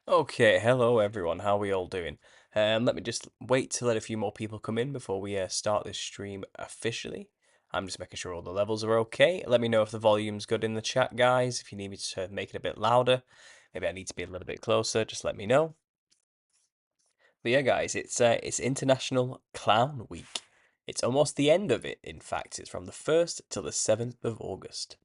Okay, hello everyone. How are we all doing? Let me just wait to let a few more people come in before we start this stream officially. I'm just making sure all the levels are okay. Let me know if the volume's good in the chat, guys. If you need me to make it a bit louder, maybe I need to be a little bit closer. Just let me know. But yeah, guys, it's International Clown Week. It's almost the end of it. In fact, it's from the 1st till the 7th of August.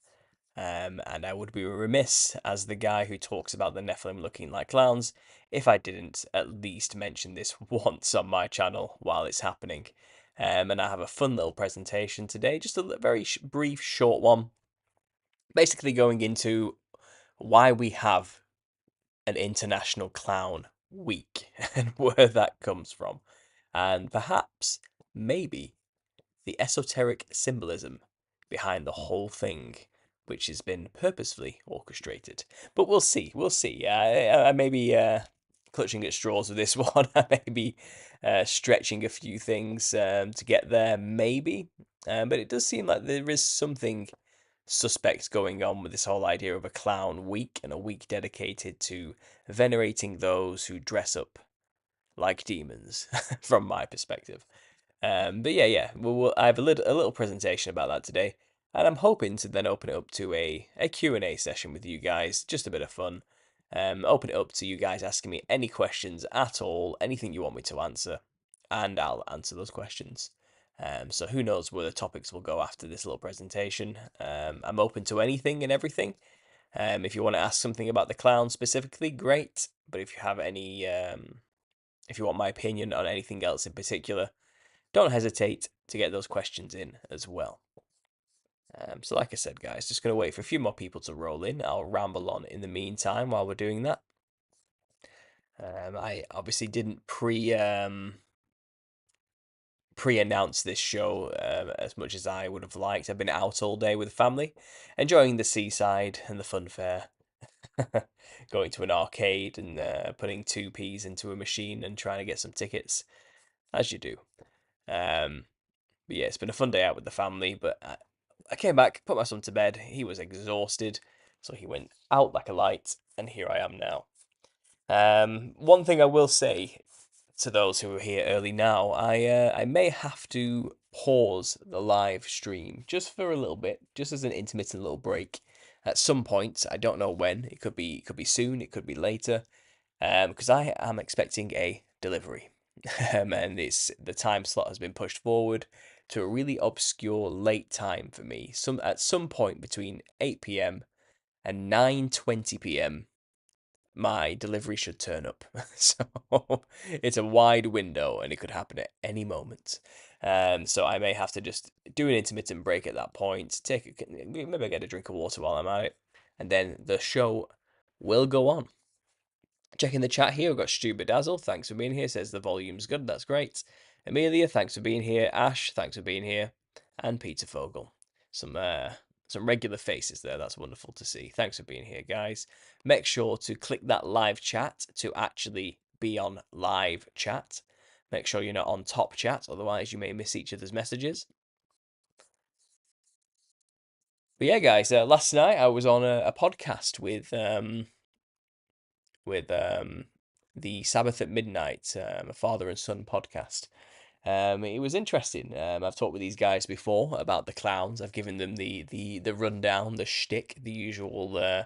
And I would be remiss as the guy who talks about the Nephilim looking like clowns if I didn't at least mention this once on my channel while it's happening. And I have a fun little presentation today, just a very brief, short one, basically going into why we have an International Clown Week and where that comes from, and perhaps, maybe, the esoteric symbolism behind the whole thing, which has been purposefully orchestrated. But we'll see. We'll see. I may be clutching at straws with this one. I may be stretching a few things to get there, maybe. But it does seem like there is something suspect going on with this whole idea of a clown week and a week dedicated to venerating those who dress up like demons, from my perspective. But yeah. I have a little presentation about that today, and I'm hoping to then open it up to a Q&A session with you guys, just a bit of fun. Open it up to you guys asking me any questions at all, anything you want me to answer, and I'll answer those questions. So who knows where the topics will go after this little presentation. I'm open to anything and everything. If you want to ask something about the clown specifically, great. But if you have any, if you want my opinion on anything else in particular, don't hesitate to get those questions in as well. So like I said, guys, just going to wait for a few more people to roll in. I'll ramble on in the meantime while we're doing that. I obviously didn't pre-announce this show as much as I would have liked. I've been out all day with family, enjoying the seaside and the fun fair. Going to an arcade and putting 2p's into a machine and trying to get some tickets, as you do. Um, But yeah, it's been a fun day out with the family. But I came back, put my son to bed. He was exhausted, so he went out like a light, and here I am now. One thing I will say to those who are here early now, I may have to pause the live stream just for a little bit, just as an intermittent little break. At some point, I don't know when. It could be soon. It could be later. Because I am expecting a delivery, and it's the time slot has been pushed forward to a really obscure late time for me. At some point between 8 p.m. and 9:20 p.m. my delivery should turn up. So it's a wide window, and it could happen at any moment. So I may have to just do an intermittent break at that point. Maybe get a drink of water while I'm at it, and then the show will go on. Checking the chat here, we've got Stu Bedazzle. Thanks for being here. Says the volume's good. That's great. Amelia, thanks for being here. Ash, thanks for being here. And Peter Fogel. Some regular faces there. That's wonderful to see. Thanks for being here, guys. Make sure to click that live chat to actually be on live chat. Make sure you're not on top chat, otherwise you may miss each other's messages. But yeah, guys, last night I was on a podcast with the Sabbath at Midnight, a father and son podcast. It was interesting. I've talked with these guys before about the clowns. I've given them the rundown, the shtick, the usual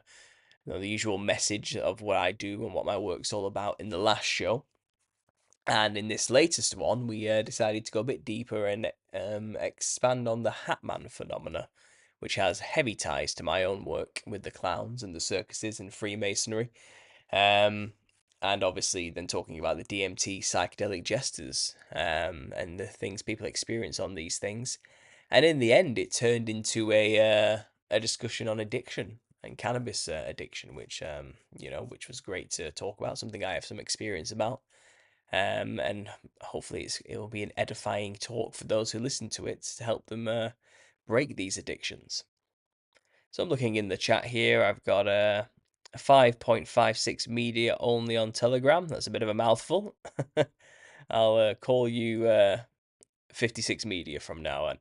message of what I do and what my work's all about in the last show. And in this latest one, we decided to go a bit deeper and expand on the Hatman phenomena, which has heavy ties to my own work with the clowns and the circuses and Freemasonry. Um, and obviously, then talking about the DMT psychedelic jesters and the things people experience on these things. And in the end, it turned into a discussion on addiction and cannabis addiction, which was great to talk about, something I have some experience about. And hopefully it will be an edifying talk for those who listen to it to help them break these addictions. So I'm looking in the chat here. I've got a 5.56 media only on Telegram. That's a bit of a mouthful. I'll call you 56 media from now on.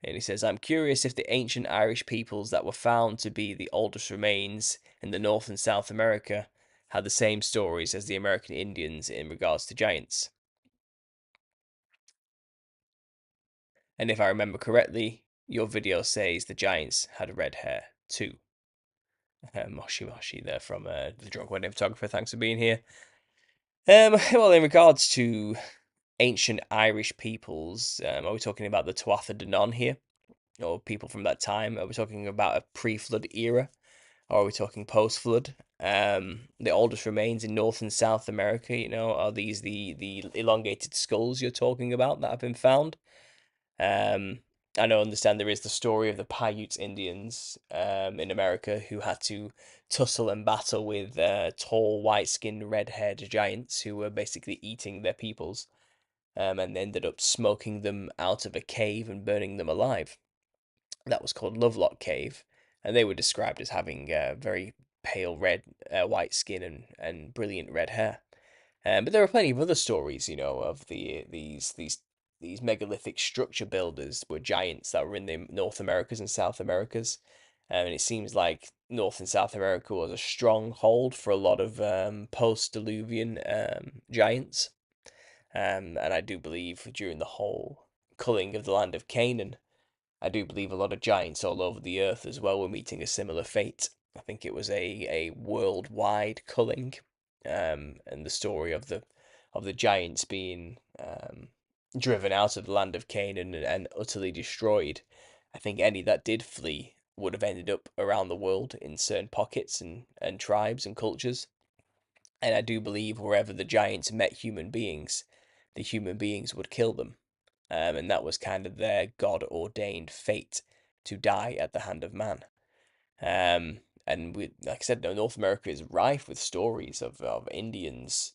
And he says, I'm curious if the ancient Irish peoples that were found to be the oldest remains in the North and South America had the same stories as the American Indians in regards to giants. And if I remember correctly, your video says the giants had red hair too. Moshi Moshi there from the Drunk Wedding Photographer. Thanks for being here. Well, in regards to ancient Irish peoples, are we talking about the Tuatha De Danann here? Or people from that time? Are we talking about a pre-flood era? Or are we talking post-flood? The oldest remains in North and South America, are these the elongated skulls you're talking about that have been found? Um, I know, understand there is the story of the Paiute Indians in America who had to tussle and battle with tall, white-skinned, red-haired giants who were basically eating their peoples, and ended up smoking them out of a cave and burning them alive. That was called Lovelock Cave, and they were described as having very pale red, white skin and brilliant red hair. But there are plenty of other stories, of these megalithic structure builders were giants that were in the North Americas and South Americas. And it seems like North and South America was a stronghold for a lot of post-Diluvian giants. And I do believe during the whole culling of the land of Canaan, I do believe a lot of giants all over the earth as well were meeting a similar fate. I think it was a worldwide culling, and the story of the giants being driven out of the land of Canaan and utterly destroyed. I think any that did flee would have ended up around the world in certain pockets and tribes and cultures. And I do believe wherever the giants met human beings, the human beings would kill them. And that was kind of their God ordained fate to die at the hand of man. And like I said, North America is rife with stories of Indians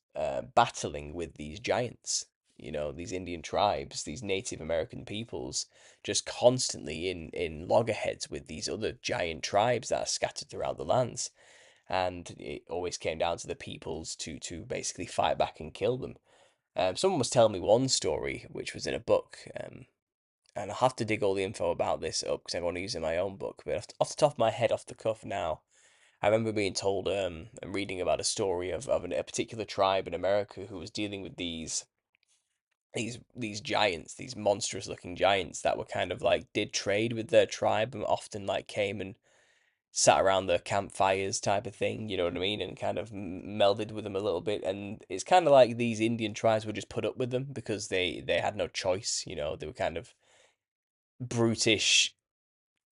battling with these giants. These Indian tribes, these Native American peoples, just constantly in loggerheads with these other giant tribes that are scattered throughout the lands. And it always came down to the peoples to basically fight back and kill them. Someone was telling me one story, which was in a book, and I'll have to dig all the info about this up because I want to use it in my own book. But off the top of my head, off the cuff now, I remember being told and reading about a story of a particular tribe in America who was dealing with these giants, these monstrous looking giants that were kind of like did trade with their tribe and often like came and sat around the campfires type of thing, you know what I mean, and kind of melded with them a little bit. And it's kind of like these Indian tribes would just put up with them because they had no choice, they were kind of brutish.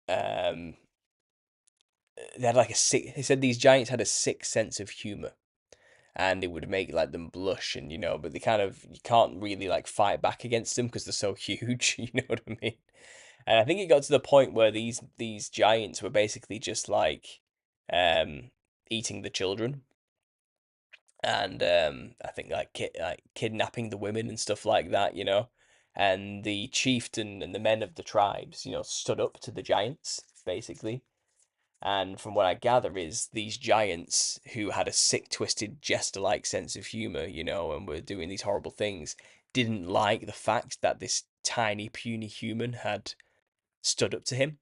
Um, they had like a sick. They said these giants had a sick sense of humor, and it would make like them blush, and but they kind of you can't really like fight back against them because they're so huge. You know what I mean? And I think it got to the point where these giants were basically just like um eating the children, and I think like kidnapping the women and stuff like that. And the chieftain and the men of the tribes, stood up to the giants basically. And from what I gather is these giants who had a sick, twisted, jester-like sense of humor, and were doing these horrible things, didn't like the fact that this tiny, puny human had stood up to him.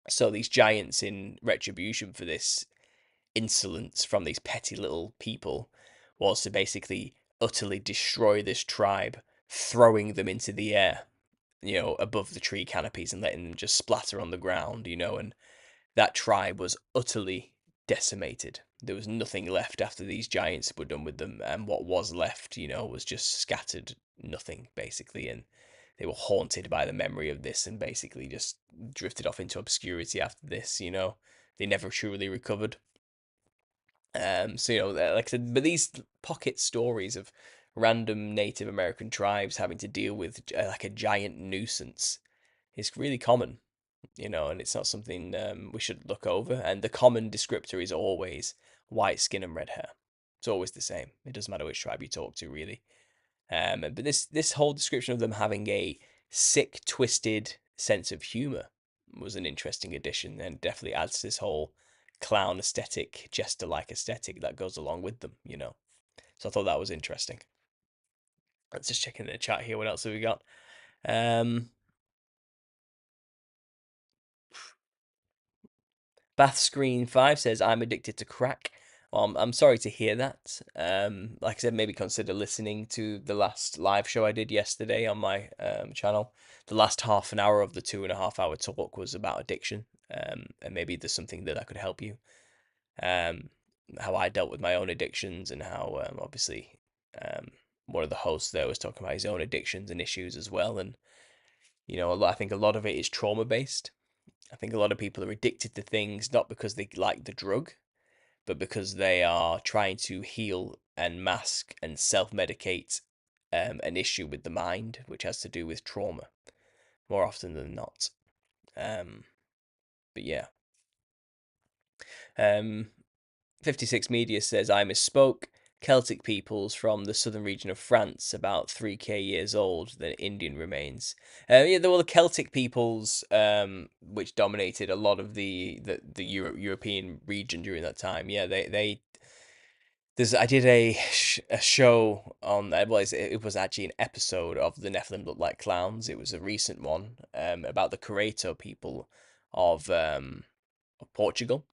So these giants, in retribution for this insolence from these petty little people, was to basically utterly destroy this tribe, throwing them into the air, above the tree canopies and letting them just splatter on the ground, and that tribe was utterly decimated. There was nothing left after these giants were done with them, and what was left, was just scattered nothing, basically. And they were haunted by the memory of this and basically just drifted off into obscurity after this. They never truly recovered. So like I said, but these pocket stories of random Native American tribes having to deal with like a giant nuisance is really common, and it's not something we should look over. And the common descriptor is always white skin and red hair. It's always the same. It doesn't matter which tribe you talk to, really. But this whole description of them having a sick, twisted sense of humor was an interesting addition, and definitely adds to this whole clown aesthetic, jester-like aesthetic that goes along with them. So I thought that was interesting. Let's just check in the chat here. What else have we got? Bath Screen 5 says, I'm addicted to crack. I'm sorry to hear that. Like I said, maybe consider listening to the last live show I did yesterday on my channel. The last half an hour of the 2.5 hour talk was about addiction, and maybe there's something that could help you. Um, how I dealt with my own addictions, and how obviously um, one of the hosts there was talking about his own addictions and issues as well. And I think a lot of it is trauma based. I think a lot of people are addicted to things not because they like the drug, but because they are trying to heal and mask and self medicate an issue with the mind, which has to do with trauma more often than not. Um, but yeah. Um, 56 Media says, I misspoke. Celtic peoples from the southern region of France, about 3k years old than Indian remains. Yeah, there were the Celtic peoples, which dominated a lot of the European region during that time. Yeah, they I did a show on it was actually an episode of the Nephilim Look Like Clowns. It was a recent one about the Cureto people of Portugal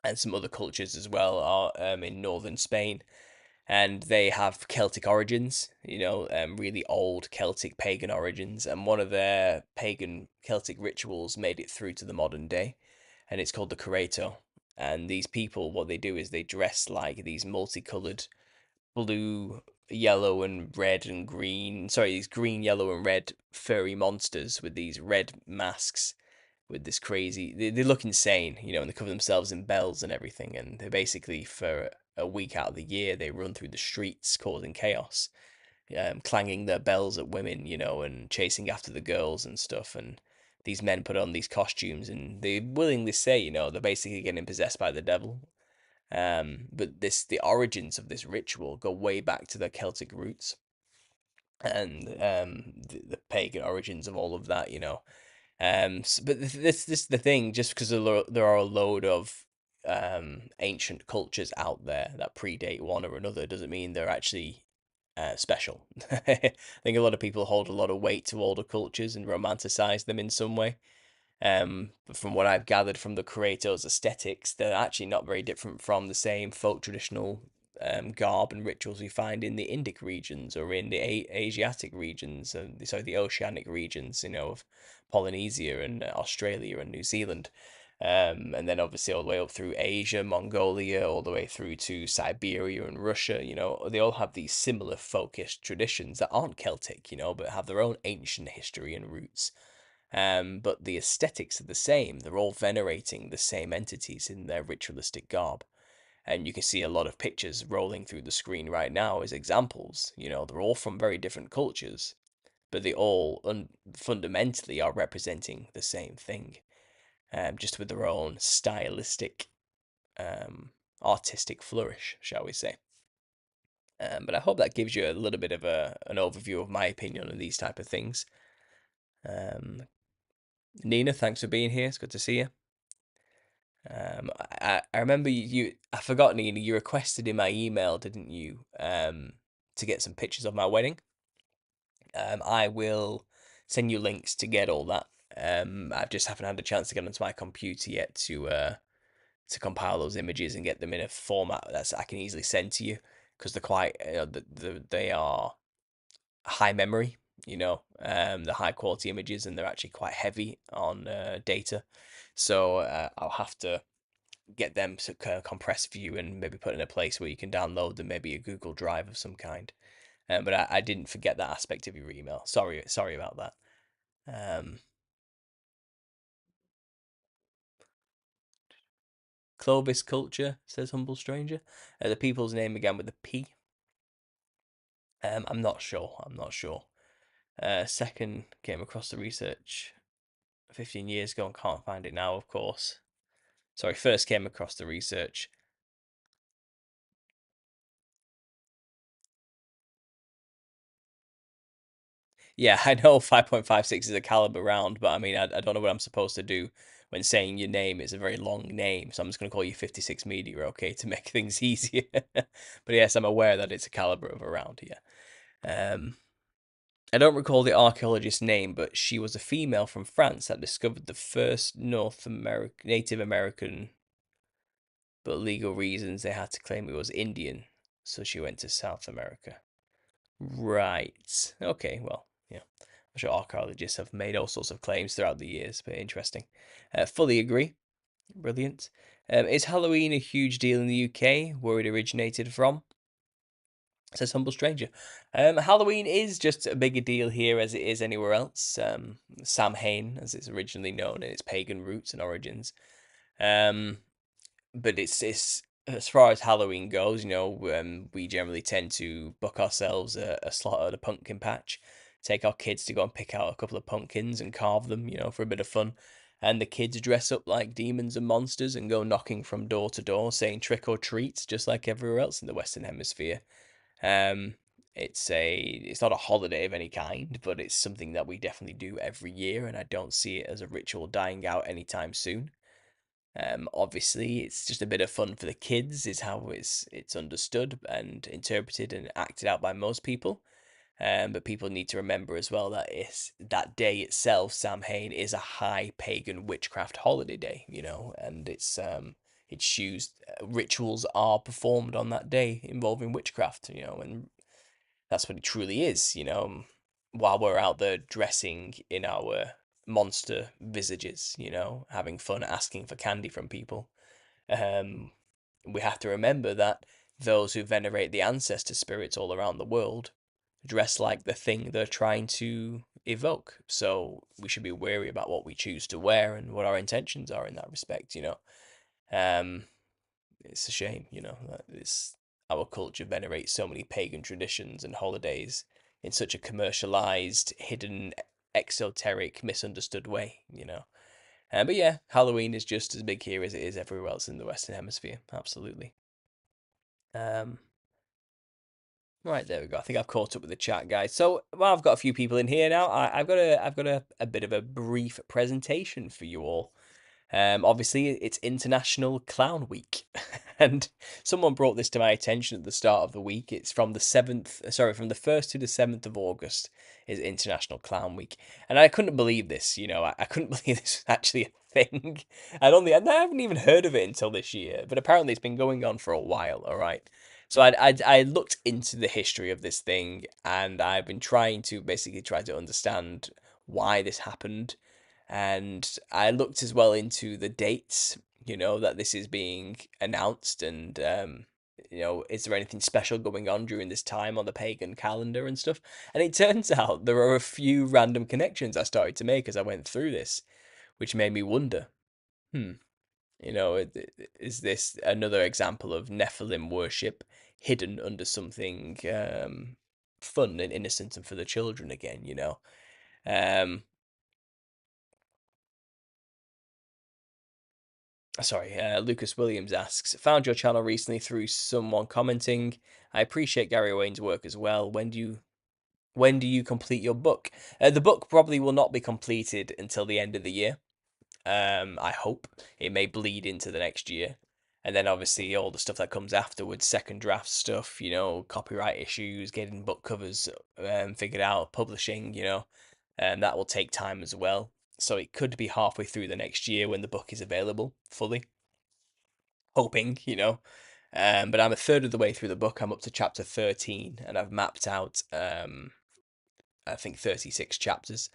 and some other cultures as well are in northern Spain, and they have Celtic origins. Really old Celtic pagan origins, and one of their pagan Celtic rituals made it through to the modern day, and it's called the Cureto. And these people, what they do is they dress like these multicolored blue, yellow, and red and green. Sorry, these green, yellow, and red furry monsters with these red masks with this crazy. They look insane, and they cover themselves in bells and everything. And they basically, for a week out of the year, they run through the streets causing chaos, clanging their bells at women, and chasing after the girls and stuff. And these men put on these costumes and they willingly say, they're basically getting possessed by the devil. But the origins of this ritual go way back to their Celtic roots, and the pagan origins of all of that. But this the thing. Just because there are a load of ancient cultures out there that predate one or another doesn't mean they're actually special. I think a lot of people hold a lot of weight to older cultures and romanticize them in some way. But from what I've gathered from the creators' aesthetics, they're actually not very different from the same folk traditional garb and rituals we find in the Indic regions or in the Asiatic regions, sorry, the oceanic regions, of Polynesia and Australia and New Zealand. And then obviously all the way up through Asia, Mongolia, all the way through to Siberia and Russia, they all have these similar folkish traditions that aren't Celtic, but have their own ancient history and roots. But the aesthetics are the same. They're all venerating the same entities in their ritualistic garb. And you can see a lot of pictures rolling through the screen right now as examples. They're all from very different cultures, but they all fundamentally are representing the same thing, just with their own stylistic, um, artistic flourish, shall we say. But I hope that gives you a little bit of an overview of my opinion on these type of things. Um, Nina, thanks for being here. It's good to see you. I remember I forgot, Nina, you requested in my email, didn't you, to get some pictures of my wedding. I will send you links to get all that. I just haven't had a chance to get onto my computer yet to compile those images and get them in a format that I can easily send to you, because they're quite they are high memory, the high quality images, and they're actually quite heavy on data. So I'll have to get them to compress for you and maybe put in a place where you can download them, maybe a Google Drive of some kind. But I didn't forget that aspect of your email. Sorry about that. Um, Clovis culture, says Humble Stranger. The people's name began with a P. I'm not sure. I'm not sure. Second came across the research 15 years ago and can't find it now, of course. Sorry, first came across the research. Yeah, I know 5.56 is a caliber round, but I mean, I don't know what I'm supposed to do when saying your name. It's a very long name, so I'm just going to call you 56 Media, okay, to make things easier. But yes, I'm aware that it's a caliber of a round here. I don't recall the archaeologist's name, but she was a female from France that discovered the first Native American but legal reasons they had to claim it was Indian, so she went to South America. Right. Okay, well, yeah. I'm sure archaeologists have made all sorts of claims throughout the years, but interesting. Fully agree. Brilliant. Is Halloween a huge deal in the UK, where it originated from? Says Humble Stranger. Halloween is just a bigger deal here as it is anywhere else. Samhain, as it's originally known in its pagan roots and origins. Um, but it's as far as Halloween goes, we generally tend to book ourselves a slot at a pumpkin patch, take our kids to go and pick out a couple of pumpkins and carve them, for a bit of fun. And the kids dress up like demons and monsters and go knocking from door to door saying trick or treat, just like everywhere else in the Western Hemisphere. Um, it's not a holiday of any kind, but it's something that we definitely do every year, and I don't see it as a ritual dying out anytime soon. Obviously, it's just a bit of fun for the kids, is how it's understood and interpreted and acted out by most people. But people need to remember as well that that day itself, Samhain, is a high pagan witchcraft holiday day, and it's used rituals are performed on that day involving witchcraft, and that's what it truly is, while we're out there dressing in our monster visages, having fun asking for candy from people. Um, we have to remember that those who venerate the ancestor spirits all around the world dress like the thing they're trying to evoke. So we should be wary about what we choose to wear and what our intentions are in that respect, Um, it's a shame, that our culture venerates so many pagan traditions and holidays in such a commercialized, hidden, exoteric, misunderstood way, But yeah, Halloween is just as big here as it is everywhere else in the Western Hemisphere. Absolutely. Um, right, there we go. I think I've caught up with the chat, guys. So, well, I've got a few people in here now. I've got a bit of a brief presentation for you all. Obviously, it's International Clown Week, and someone brought this to my attention at the start of the week. It's from the 1st to the 7th of August is International Clown Week, and I couldn't believe this. I couldn't believe this was actually a thing. I haven't even heard of it until this year, but apparently it's been going on for a while. All right. So I looked into the history of this thing, and I've been trying to basically try to understand why this happened, and I looked as well into the dates, that this is being announced, and is there anything special going on during this time on the pagan calendar and stuff? And it turns out there are a few random connections I started to make as I went through this, which made me wonder, hmm, is this another example of Nephilim worship hidden under something fun and innocent and for the children again, Um, Sorry, Lucas Williams asks, found your channel recently through someone commenting. I appreciate Gary Owain's work as well. When do you complete your book? The book probably will not be completed until the end of the year. I hope it may bleed into the next year, and then obviously all the stuff that comes afterwards, second draft stuff, copyright issues, getting book covers figured out, publishing, and that will take time as well. So it could be halfway through the next year when the book is available fully, hoping, but I'm a third of the way through the book. I'm up to chapter 13, and I've mapped out, I think 36 chapters.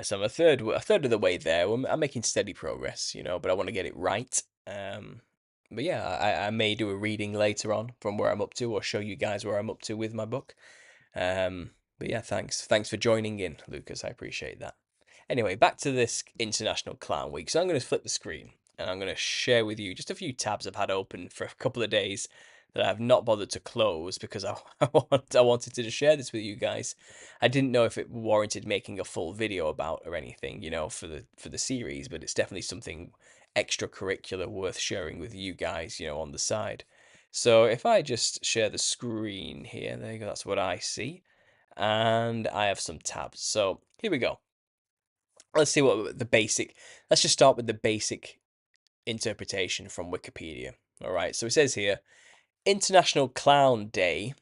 So I'm a third of the way there. I'm making steady progress, but I want to get it right. But yeah, I may do a reading later on from where I'm up to, or show you guys where I'm up to with my book. But yeah, thanks for joining in, Lucas. I appreciate that. Anyway, back to this International Clown Week. So I'm going to flip the screen, and I'm going to share with you just a few tabs I've had open for a couple of days that I've not bothered to close because I wanted to just share this with you guys. I didn't know if it warranted making a full video about or anything, for the series, but it's definitely something extracurricular worth sharing with you guys, on the side. So if I just share the screen here, there you go, that's what I see. And I have some tabs. So here we go. Let's see let's just start with the basic interpretation from Wikipedia. All right, so it says here International Clown Day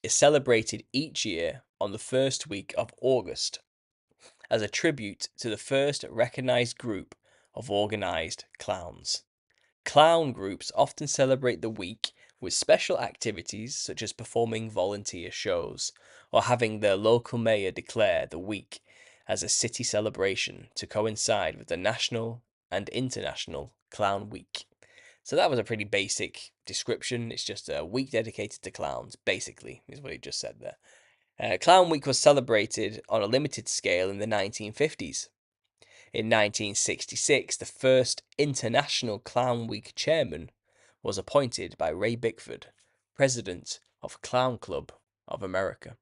is celebrated each year on the first week of August as a tribute to the first recognized group of organized clowns. Clown groups often celebrate the week with special activities such as performing volunteer shows or having their local mayor declare the week as a city celebration to coincide with the National and International Clown Week. So that was a pretty basic description. It's just a week dedicated to clowns, basically, is what he just said there. Clown Week was celebrated on a limited scale in the 1950s. In 1966, the first International Clown Week chairman was appointed by Ray Bickford, president of Clown Club of America.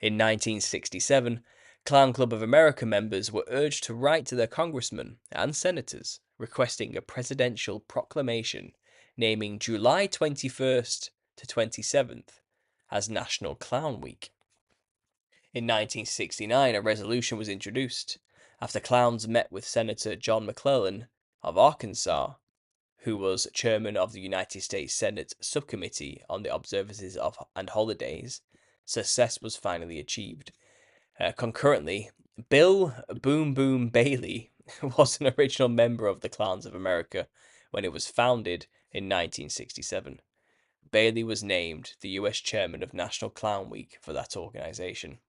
In 1967, Clown Club of America members were urged to write to their congressmen and senators requesting a presidential proclamation naming July 21st to 27th as National Clown Week. In 1969, a resolution was introduced after clowns met with Senator John McClellan of Arkansas, who was chairman of the United States Senate Subcommittee on the Observances of and Holidays. Success was finally achieved. Concurrently, Bill Boom Boom Bailey was an original member of the Clowns of America when it was founded in 1967. Bailey was named the US chairman of National Clown Week for that organization.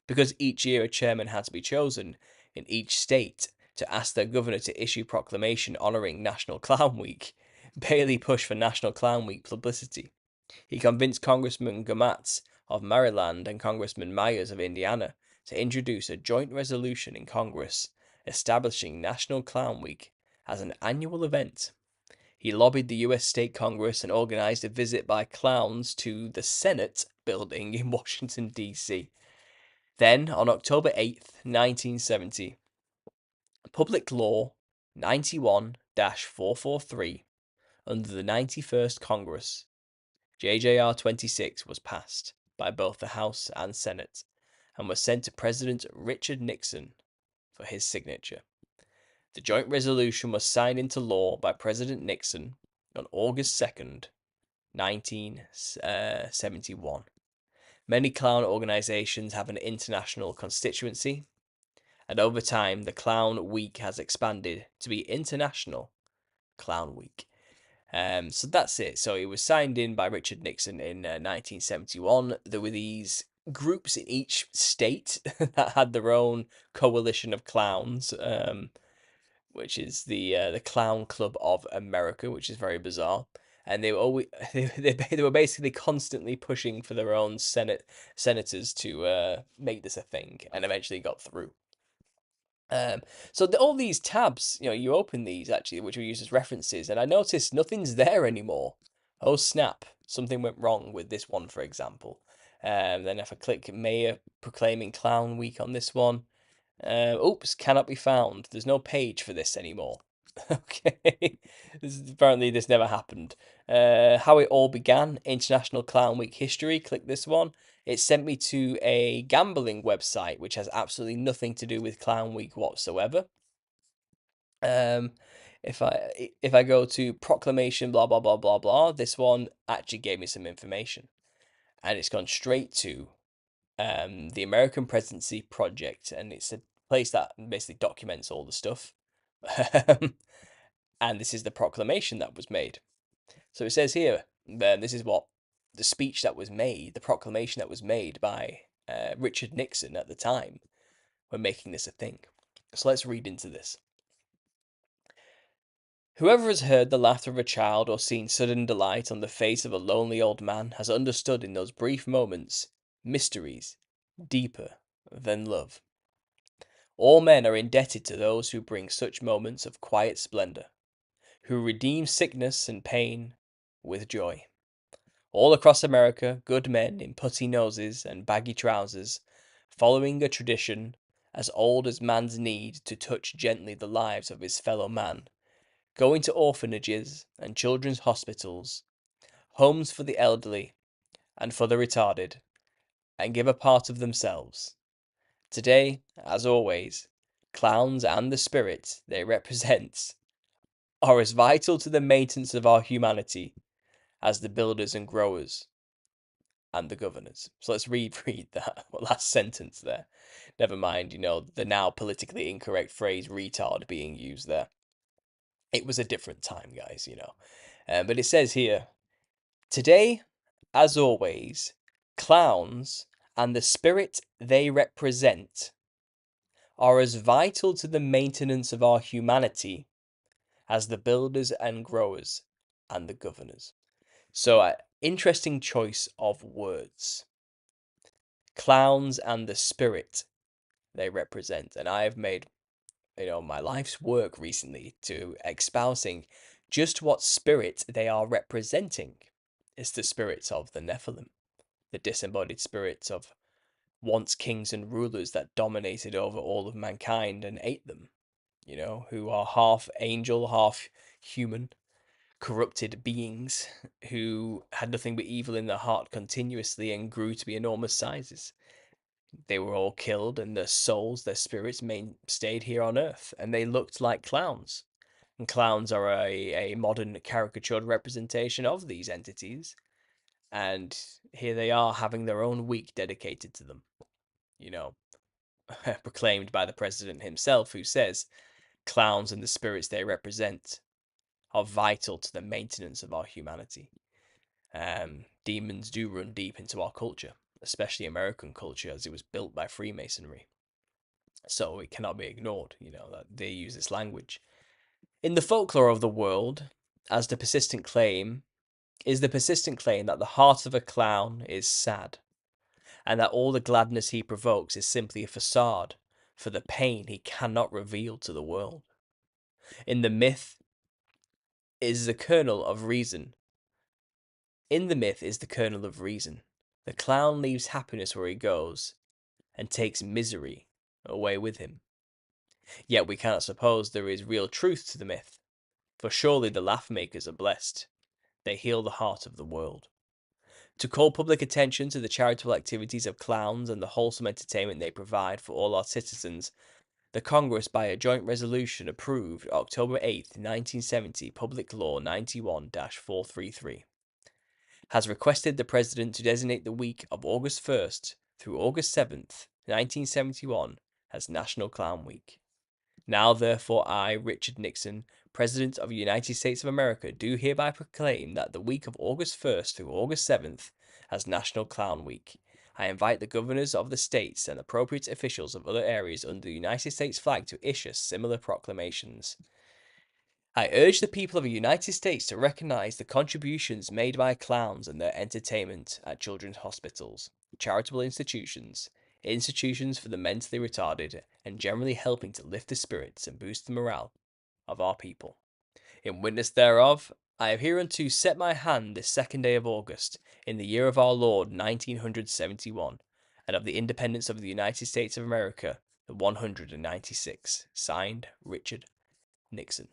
Because each year a chairman had to be chosen in each state to ask their governor to issue proclamation honoring National Clown Week, Bailey pushed for National Clown Week publicity. He convinced Congressman Gamatz of Maryland and Congressman Myers of Indiana to introduce a joint resolution in Congress establishing National Clown Week as an annual event. He lobbied the U.S. State Congress and organized a visit by clowns to the Senate building in Washington, D.C. Then, on October 8th, 1970, Public Law 91-443, under the 91st Congress, JJR 26 was passed by both the House and Senate and was sent to President Richard Nixon for his signature. The joint resolution was signed into law by President Nixon on August 2nd, 1971. Many clown organizations have an international constituency, and over time, the Clown Week has expanded to be International Clown Week. So that's it. So it was signed in by Richard Nixon in 1971. There were these groups in each state that had their own coalition of clowns, which is the Clown Club of America, which is very bizarre. And they were always they were basically constantly pushing for their own senators to make this a thing, and eventually got through. So all these tabs, you open these actually, which we use as references, and I noticed nothing's there anymore. Oh snap! Something went wrong with this one, for example. Then if I click Mayor proclaiming Clown Week on this one, oops, cannot be found. There's no page for this anymore. Okay, apparently this never happened. How it all began, International Clown Week history. Click this one. It sent me to a gambling website which has absolutely nothing to do with Clown Week whatsoever. If I go to proclamation blah blah blah blah blah, this one actually gave me some information, and it's gone straight to the American Presidency Project, and it's a place that basically documents all the stuff. And this is the proclamation that was made. So it says here, this is what the speech that was made, the proclamation that was made by Richard Nixon at the time when making this a thing. So let's read into this. Whoever has heard the laughter of a child or seen sudden delight on the face of a lonely old man has understood in those brief moments mysteries deeper than love. All men are indebted to those who bring such moments of quiet splendor, who redeem sickness and pain with joy. All across America, good men in putty noses and baggy trousers, following a tradition as old as man's need to touch gently the lives of his fellow man, go into orphanages and children's hospitals, homes for the elderly and for the retarded, and give a part of themselves. Today, as always, clowns and the spirit they represent are as vital to the maintenance of our humanity as the builders and growers and the governors. So let's read that last sentence there. Never mind, the now politically incorrect phrase retard being used there. It was a different time, guys, you know. But it says here, today, as always, clowns and the spirit they represent are as vital to the maintenance of our humanity as the builders and growers and the governors. So, interesting choice of words. Clowns and the spirit they represent. And I have made, my life's work recently to espousing just what spirit they are representing. It's the spirits of the Nephilim, the disembodied spirits of once kings and rulers that dominated over all of mankind and ate them, who are half angel, half human, corrupted beings who had nothing but evil in their heart continuously and grew to be enormous sizes. They were all killed, and their souls, their spirits, stayed here on Earth, and they looked like clowns. And clowns are a modern caricatured representation of these entities. And here they are having their own week dedicated to them, you know, proclaimed by the president himself, who says clowns and the spirits they represent are vital to the maintenance of our humanity. Demons do run deep into our culture, especially American culture, as it was built by Freemasonry. So it cannot be ignored, that they use this language. In the folklore of the world, as the persistent claim, is the persistent claim that the heart of a clown is sad, and that all the gladness he provokes is simply a facade for the pain he cannot reveal to the world. In the myth is the kernel of reason. In the myth is the kernel of reason. The clown leaves happiness where he goes, and takes misery away with him. Yet we cannot suppose there is real truth to the myth, for surely the laugh makers are blessed. They heal the heart of the world. To call public attention to the charitable activities of clowns and the wholesome entertainment they provide for all our citizens, the Congress, by a joint resolution, approved October 8, 1970, Public Law 91-433, has requested the President to designate the week of August 1st through August 7th, 1971, as National Clown Week. Now, therefore, I, Richard Nixon, President of the United States of America, do hereby proclaim that the week of August 1st through August 7th as National Clown Week. I invite the governors of the states and appropriate officials of other areas under the United States flag to issue similar proclamations. I urge the people of the United States to recognize the contributions made by clowns and their entertainment at children's hospitals, charitable institutions, institutions for the mentally retarded, and generally helping to lift the spirits and boost the morale of our people. In witness thereof, I have hereunto set my hand this 2nd day of August, in the year of our Lord 1971, and of the independence of the United States of America, the 196. Signed, Richard Nixon.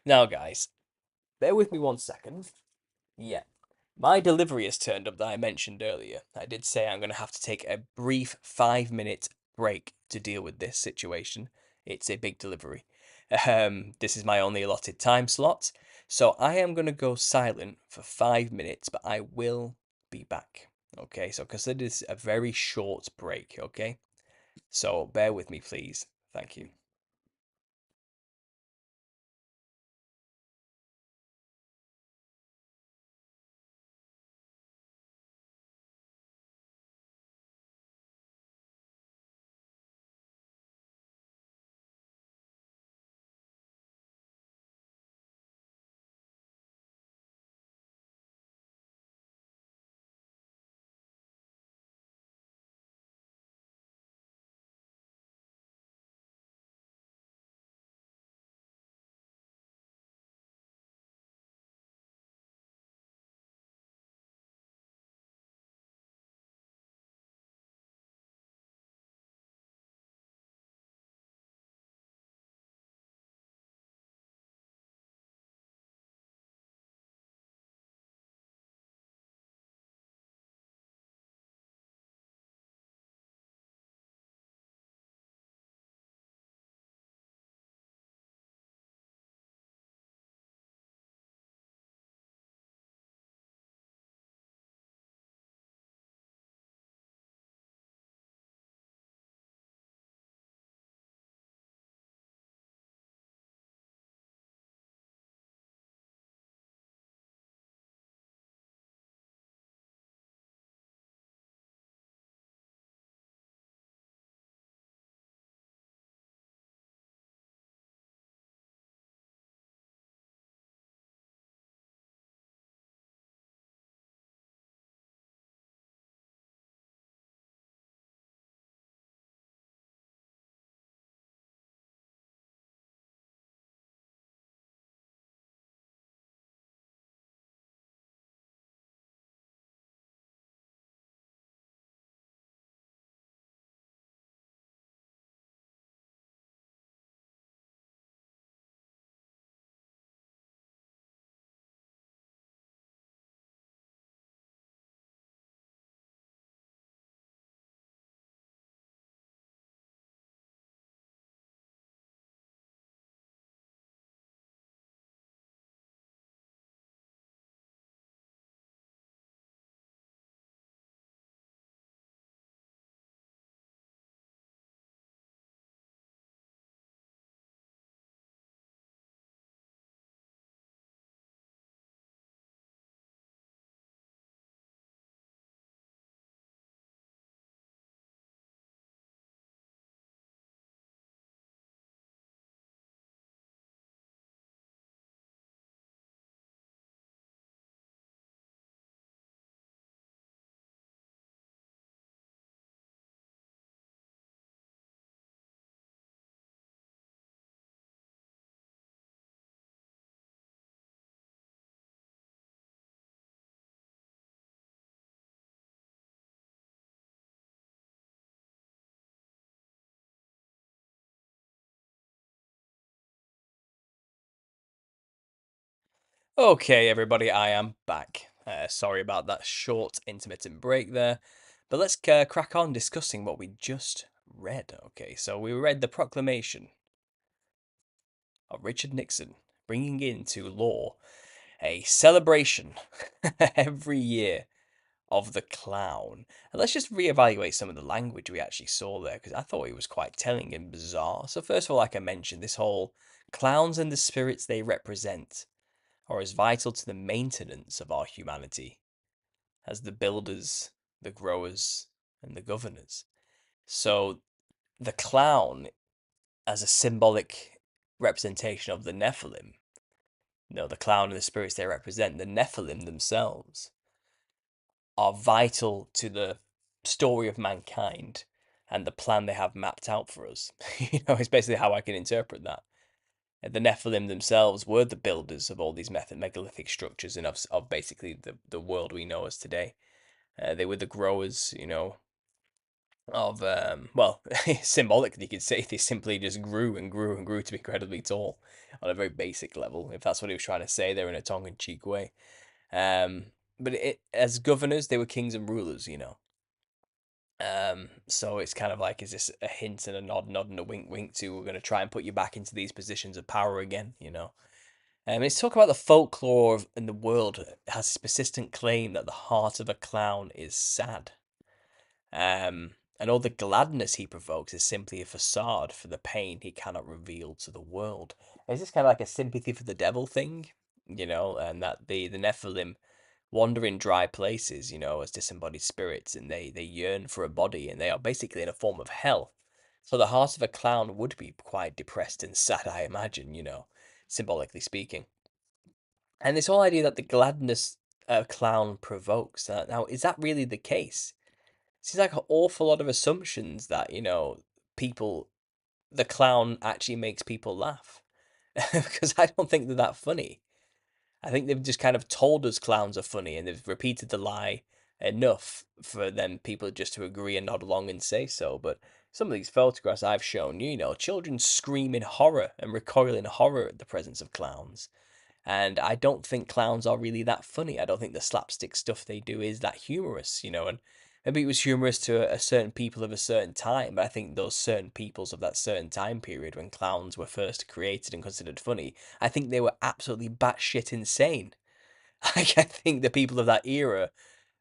Now, guys, bear with me 1 second. Yeah, my delivery has turned up that I mentioned earlier. I did say I'm going to have to take a brief 5-minute break to deal with this situation. It's a big delivery. This is my only allotted time slot, so I am going to go silent for 5 minutes, but I will be back. Okay, so consider this a very short break, okay? So bear with me, please. Thank you. Okay, everybody, I am back. Sorry about that short intermittent break there, but let's crack on discussing what we just read. Okay, so we read the proclamation of Richard Nixon bringing into law a celebration every year of the clown. And let's just reevaluate some of the language we actually saw there because I thought it was quite telling and bizarre. So, first of all, like I mentioned, this whole clowns and the spirits they represent are as vital to the maintenance of our humanity as the builders, the growers, and the governors. So the clown, as a symbolic representation of the Nephilim, the clown and the spirits they represent, the Nephilim themselves, are vital to the story of mankind and the plan they have mapped out for us. It's basically how I can interpret that. The Nephilim themselves were the builders of all these megalithic structures and of basically the world we know as today. They were the growers, of well, symbolically you could say they simply just grew and grew and grew to be incredibly tall on a very basic level, if that's what he was trying to say there in a tongue-in-cheek way. But as governors, they were kings and rulers. So it's kind of like, is this a hint and a nod and a wink, wink to we're going to try and put you back into these positions of power again. It's talk about the folklore in the world has this persistent claim that the heart of a clown is sad. And all the gladness he provokes is simply a facade for the pain he cannot reveal to the world. Is this kind of like a sympathy for the devil thing? And that the Nephilim wander in dry places, as disembodied spirits, and they yearn for a body, and they are basically in a form of hell. So the heart of a clown would be quite depressed and sad, I imagine, symbolically speaking. And this whole idea that the gladness a clown provokes. Now, is that really the case? Seems like an awful lot of assumptions that, people, the clown actually makes people laugh. Because I don't think they're that funny. I think they've just kind of told us clowns are funny and they've repeated the lie enough for them people just to agree and nod along and say so. But some of these photographs I've shown you, children scream in horror and recoil in horror at the presence of clowns. And I don't think clowns are really that funny. I don't think the slapstick stuff they do is that humorous. And maybe it was humorous to a certain people of a certain time, but I think those certain peoples of that certain time period when clowns were first created and considered funny, I think they were absolutely batshit insane. Like, I think the people of that era,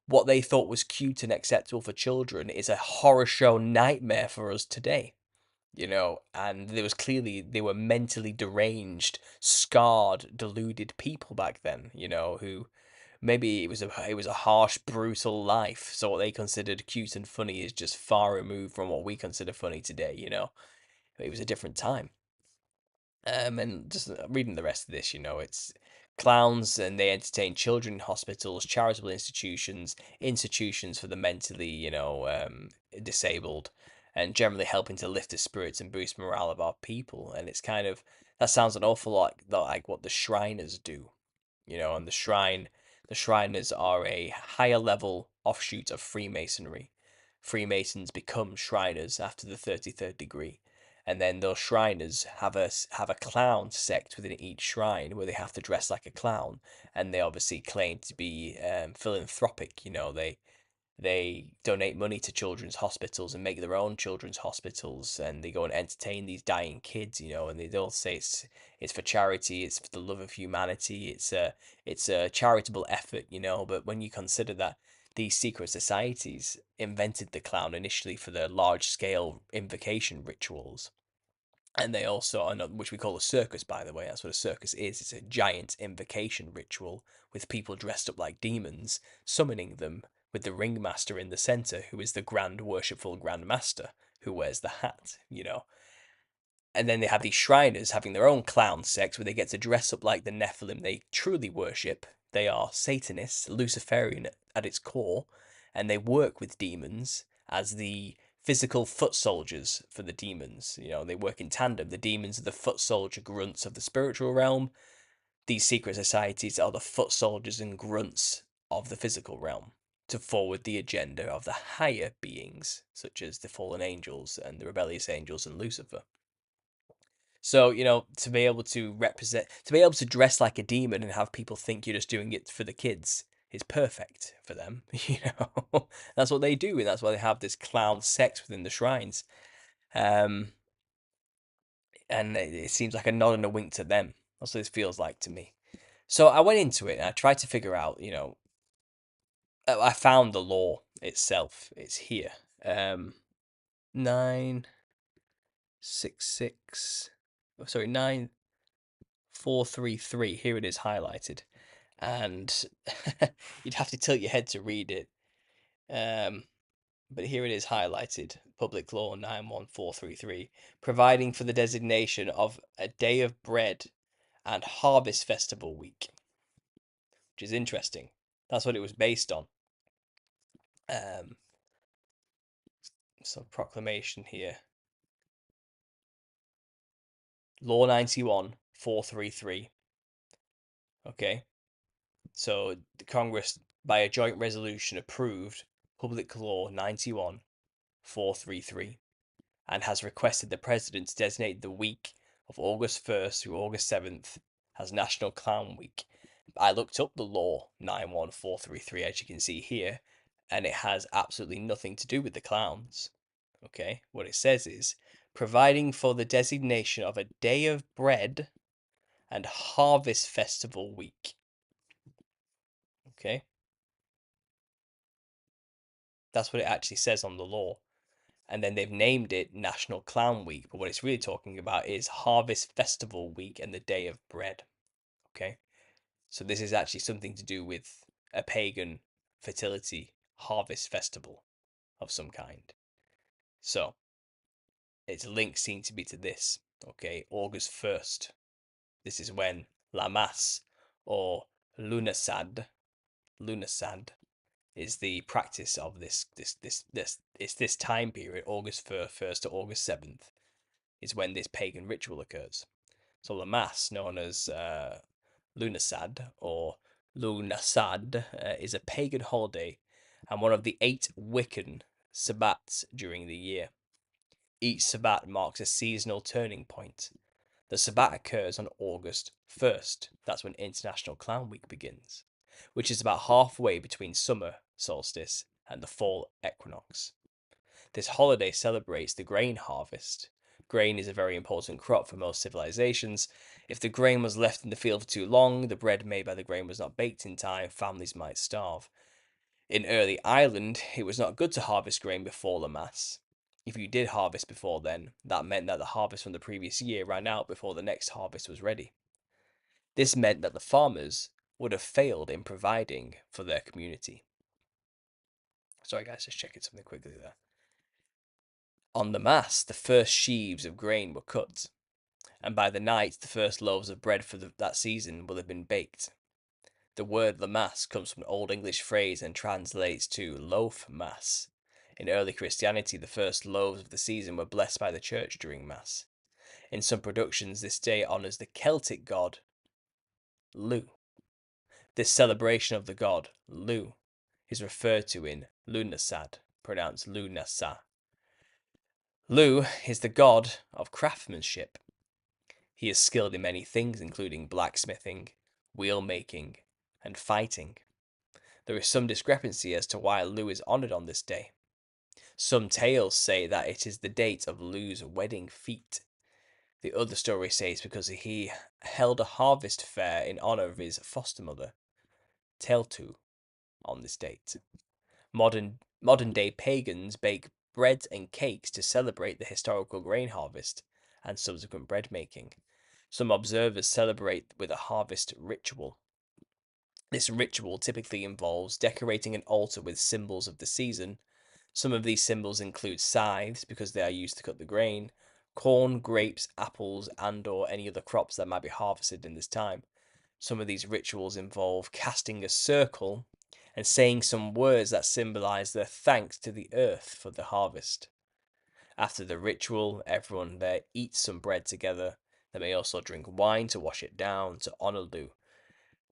what they thought was cute and acceptable for children is a horror show nightmare for us today. And there was clearly they were mentally deranged, scarred, deluded people back then, who maybe it was a harsh, brutal life. So what they considered cute and funny is just far removed from what we consider funny today. It was a different time. And just reading the rest of this, it's clowns and they entertain children in hospitals, charitable institutions for the mentally, disabled, and generally helping to lift the spirits and boost morale of our people. And it's kind of that sounds an awful lot like what the Shriners do. And the Shriners are a higher level offshoot of Freemasonry. Freemasons become Shriners after the 33rd degree, and then those Shriners have a clown sect within each shrine where they have to dress like a clown, and they obviously claim to be philanthropic. They donate money to children's hospitals and make their own children's hospitals, and they go and entertain these dying kids. And they all say it's for charity, it's for the love of humanity, it's a charitable effort. But when you consider that these secret societies invented the clown initially for their large scale invocation rituals, and they also are not, which we call a circus, by the way. That's what a circus is. It's a giant invocation ritual with people dressed up like demons, summoning them with the ringmaster in the center, who is the grand worshipful grand master who wears the hat. And then they have these Shriners having their own clown sects where they get to dress up like the Nephilim they truly worship. They are Satanists, Luciferian at its core, and they work with demons as the physical foot soldiers for the demons. They work in tandem. The demons are the foot soldier grunts of the spiritual realm. These secret societies are the foot soldiers and grunts of the physical realm to forward the agenda of the higher beings, such as the fallen angels and the rebellious angels and Lucifer. So, to be able to dress like a demon and have people think you're just doing it for the kids is perfect for them. That's what they do, and that's why they have this clown sex within the shrines. Um, and it seems like a nod and a wink to them. That's what this feels like to me. So I went into it and I tried to figure out, I found the law itself. It's here. 966. Oh, sorry, 9433. Here it is highlighted. And you'd have to tilt your head to read it. But here it is highlighted. Public Law 91433, providing for the designation of a day of bread and harvest festival week, which is interesting. That's what it was based on. So proclamation here. Law 91-433. Okay. So the Congress, by a joint resolution, approved Public Law 91-433 and has requested the President to designate the week of August 1st through August 7th as National Clown Week. I looked up the law 91433, as you can see here, and it has absolutely nothing to do with the clowns. Okay, what it says is providing for the designation of a day of bread and harvest festival week. Okay, that's what it actually says on the law. And then they've named it National Clown Week, but what it's really talking about is Harvest Festival Week and the Day of Bread. Okay, so this is actually something to do with a pagan fertility harvest festival of some kind. So its link seems to be to this. Okay, August 1st. This is when Lamas or Lunasad is the practice of this. It's this time period, August 1st to August 7th, is when this pagan ritual occurs. So Lamas, known as Lunasad or Lunasad, is a pagan holiday and one of the 8 Wiccan Sabbats during the year. Each Sabbat marks a seasonal turning point. The Sabbat occurs on August 1st. That's when International Clown Week begins, which is about halfway between summer solstice and the fall equinox. This holiday celebrates the grain harvest. Grain is a very important crop for most civilizations. If the grain was left in the field for too long, the bread made by the grain was not baked in time, families might starve. In early Ireland, it was not good to harvest grain before the Mass. If you did harvest before then, that meant that the harvest from the previous year ran out before the next harvest was ready. This meant that the farmers would have failed in providing for their community. Sorry guys, just checking something quickly there. On the Mass, the first sheaves of grain were cut, and by the night the first loaves of bread for that season will have been baked. The word Mass comes from an Old English phrase and translates to loaf mass. In early Christianity, the first loaves of the season were blessed by the church during Mass. In some productions, this day honours the Celtic god Lu. This celebration of the god Lu is referred to in Lunasad, pronounced Lunasa. Lu is the god of craftsmanship. He is skilled in many things, including blacksmithing, wheel making, and fighting. There is some discrepancy as to why Lu is honoured on this day. Some tales say that it is the date of Lu's wedding feast. The other story says because he held a harvest fair in honour of his foster mother, Teltu, on this date. Modern day pagans bake bread and cakes to celebrate the historical grain harvest and subsequent bread making. Some observers celebrate with a harvest ritual. This ritual typically involves decorating an altar with symbols of the season. Some of these symbols include scythes because they are used to cut the grain, corn, grapes, apples, and or any other crops that might be harvested in this time. Some of these rituals involve casting a circle and saying some words that symbolize their thanks to the earth for the harvest. After the ritual, everyone there eats some bread together. They may also drink wine to wash it down to honor Lu.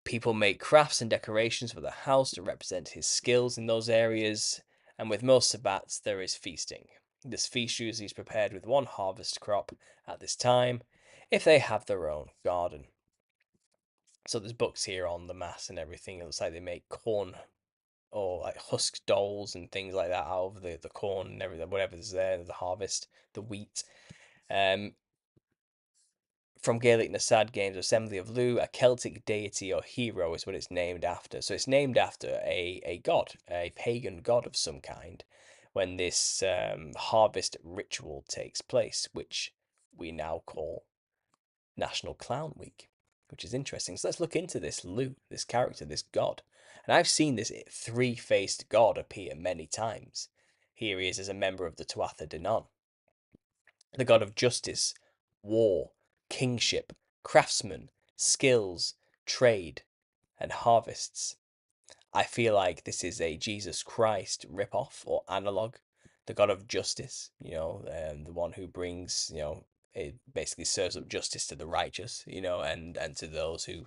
People make crafts and decorations for the house to represent his skills in those areas, and with most Sabbats there is feasting. This feast usually is prepared with one harvest crop at this time. if they have their own garden. So there's books here on the mass and everything. It looks like they make corn or like husk dolls and things like that out of the corn and everything, whatever's there, the harvest, the wheat. Um, from Gaelic Nasad Games, Assembly of Lu, a Celtic deity or hero is what it's named after. So it's named after a god, a pagan god of some kind, when this harvest ritual takes place, which we now call National Clown Week, which is interesting. So let's look into this Lu, this character, this god. And I've seen this three-faced god appear many times. Here he is as a member of the Tuatha De Danann, the god of justice, war, kingship, craftsmen, skills, trade, and harvests. I feel like this is a Jesus Christ ripoff or analog, the God of justice, the one who brings, it basically serves up justice to the righteous, and to those who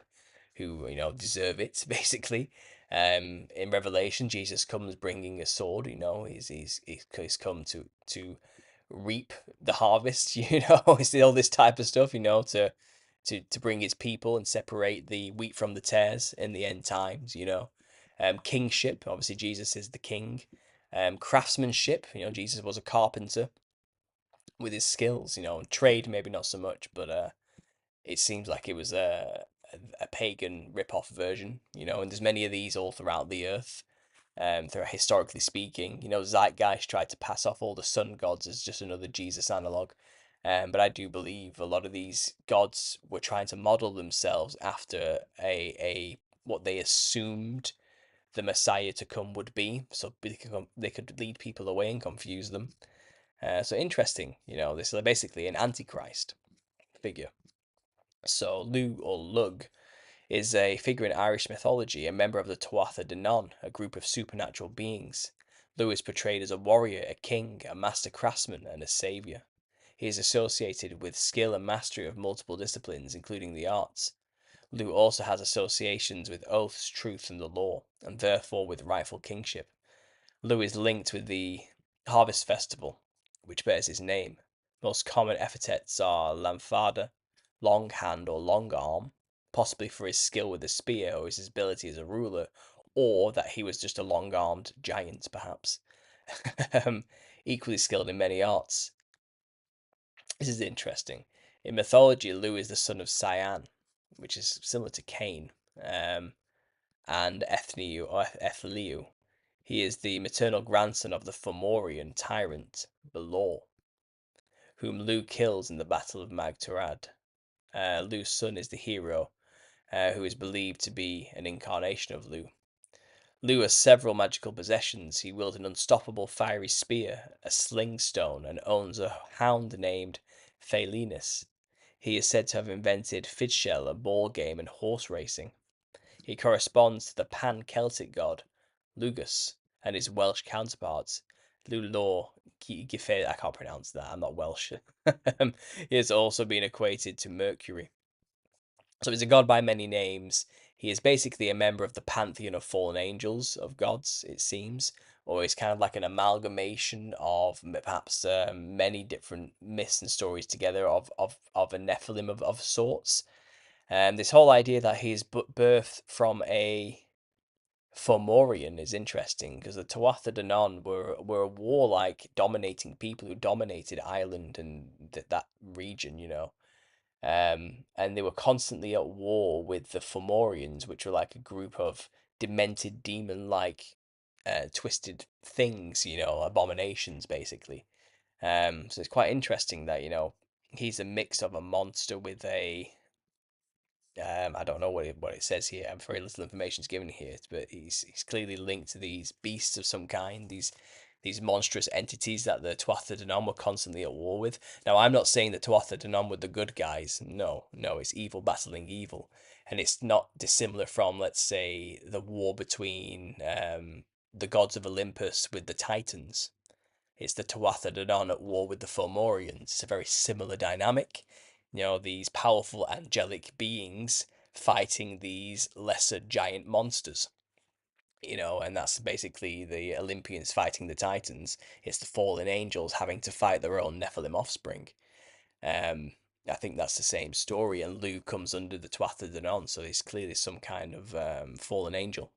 deserve it, basically. In Revelation, Jesus comes bringing a sword. He's come to reap the harvest. It's all this type of stuff. To bring his people and separate the wheat from the tares in the end times. Kingship. Obviously, Jesus is the king. Craftsmanship. Jesus was a carpenter with his skills. Trade maybe not so much, but it seems like it was a pagan rip-off version, and there's many of these all throughout the earth. Historically speaking, Zeitgeist tried to pass off all the sun gods as just another Jesus analog. But I do believe a lot of these gods were trying to model themselves after a what they assumed the Messiah to come would be, so they could lead people away and confuse them. So interesting, this is basically an antichrist figure. So Lu or Lug is a figure in Irish mythology, a member of the Tuatha De Danann, a group of supernatural beings. Lu is portrayed as a warrior, a king, a master craftsman, and a savior. He is associated with skill and mastery of multiple disciplines, including the arts. Lu also has associations with oaths, truth, and the law, and therefore with rightful kingship. Lu is linked with the harvest festival, which bears his name. Most common epithets are Lamfada, long hand or long arm, possibly for his skill with the spear or his ability as a ruler, or that he was just a long armed giant, perhaps. Equally skilled in many arts. This is interesting. In mythology, Lu is the son of Cyan, which is similar to Cain, and Ethniu or Ethliu. He is the maternal grandson of the Fomorian tyrant Belor, whom Lu kills in the Battle of Magturad. Lu's son is the hero, who is believed to be an incarnation of Lu. Lu has several magical possessions. He wields an unstoppable fiery spear, a sling stone, and owns a hound named Phalenus. He is said to have invented Fidshell, a ball game, and horse racing. He corresponds to the pan-Celtic god Lugus and his Welsh counterparts Lulor Giffey. I can't pronounce that. I'm not Welsh. He has also been equated to Mercury. So he's a god by many names. He is basically a member of the pantheon of fallen angels, of gods, it seems, or he's kind of like an amalgamation of perhaps many different myths and stories together of a Nephilim of sorts. This whole idea that he's birthed from a Fomorian is interesting because the Tuatha De Danann were a warlike, dominating people who dominated Ireland and that region, and they were constantly at war with the Fomorians, which were like a group of demented, demon-like, twisted things, abominations, basically. So it's quite interesting that he's a mix of a monster with a I don't know what it says here. Very little information is given here, but he's clearly linked to these beasts of some kind, these monstrous entities that the Tuatha De Danann were constantly at war with. Now, I'm not saying that Tuatha De Danann were the good guys. No, no, it's evil battling evil, and it's not dissimilar from, let's say, the war between the gods of Olympus with the Titans. It's the Tuatha De Danann at war with the Fomorians. It's a very similar dynamic. These powerful angelic beings fighting these lesser giant monsters. And that's basically the Olympians fighting the Titans. It's the fallen angels having to fight their own Nephilim offspring. Um, I think that's the same story, and Lu comes under the Tuatha De Danann, so he's clearly some kind of fallen angel,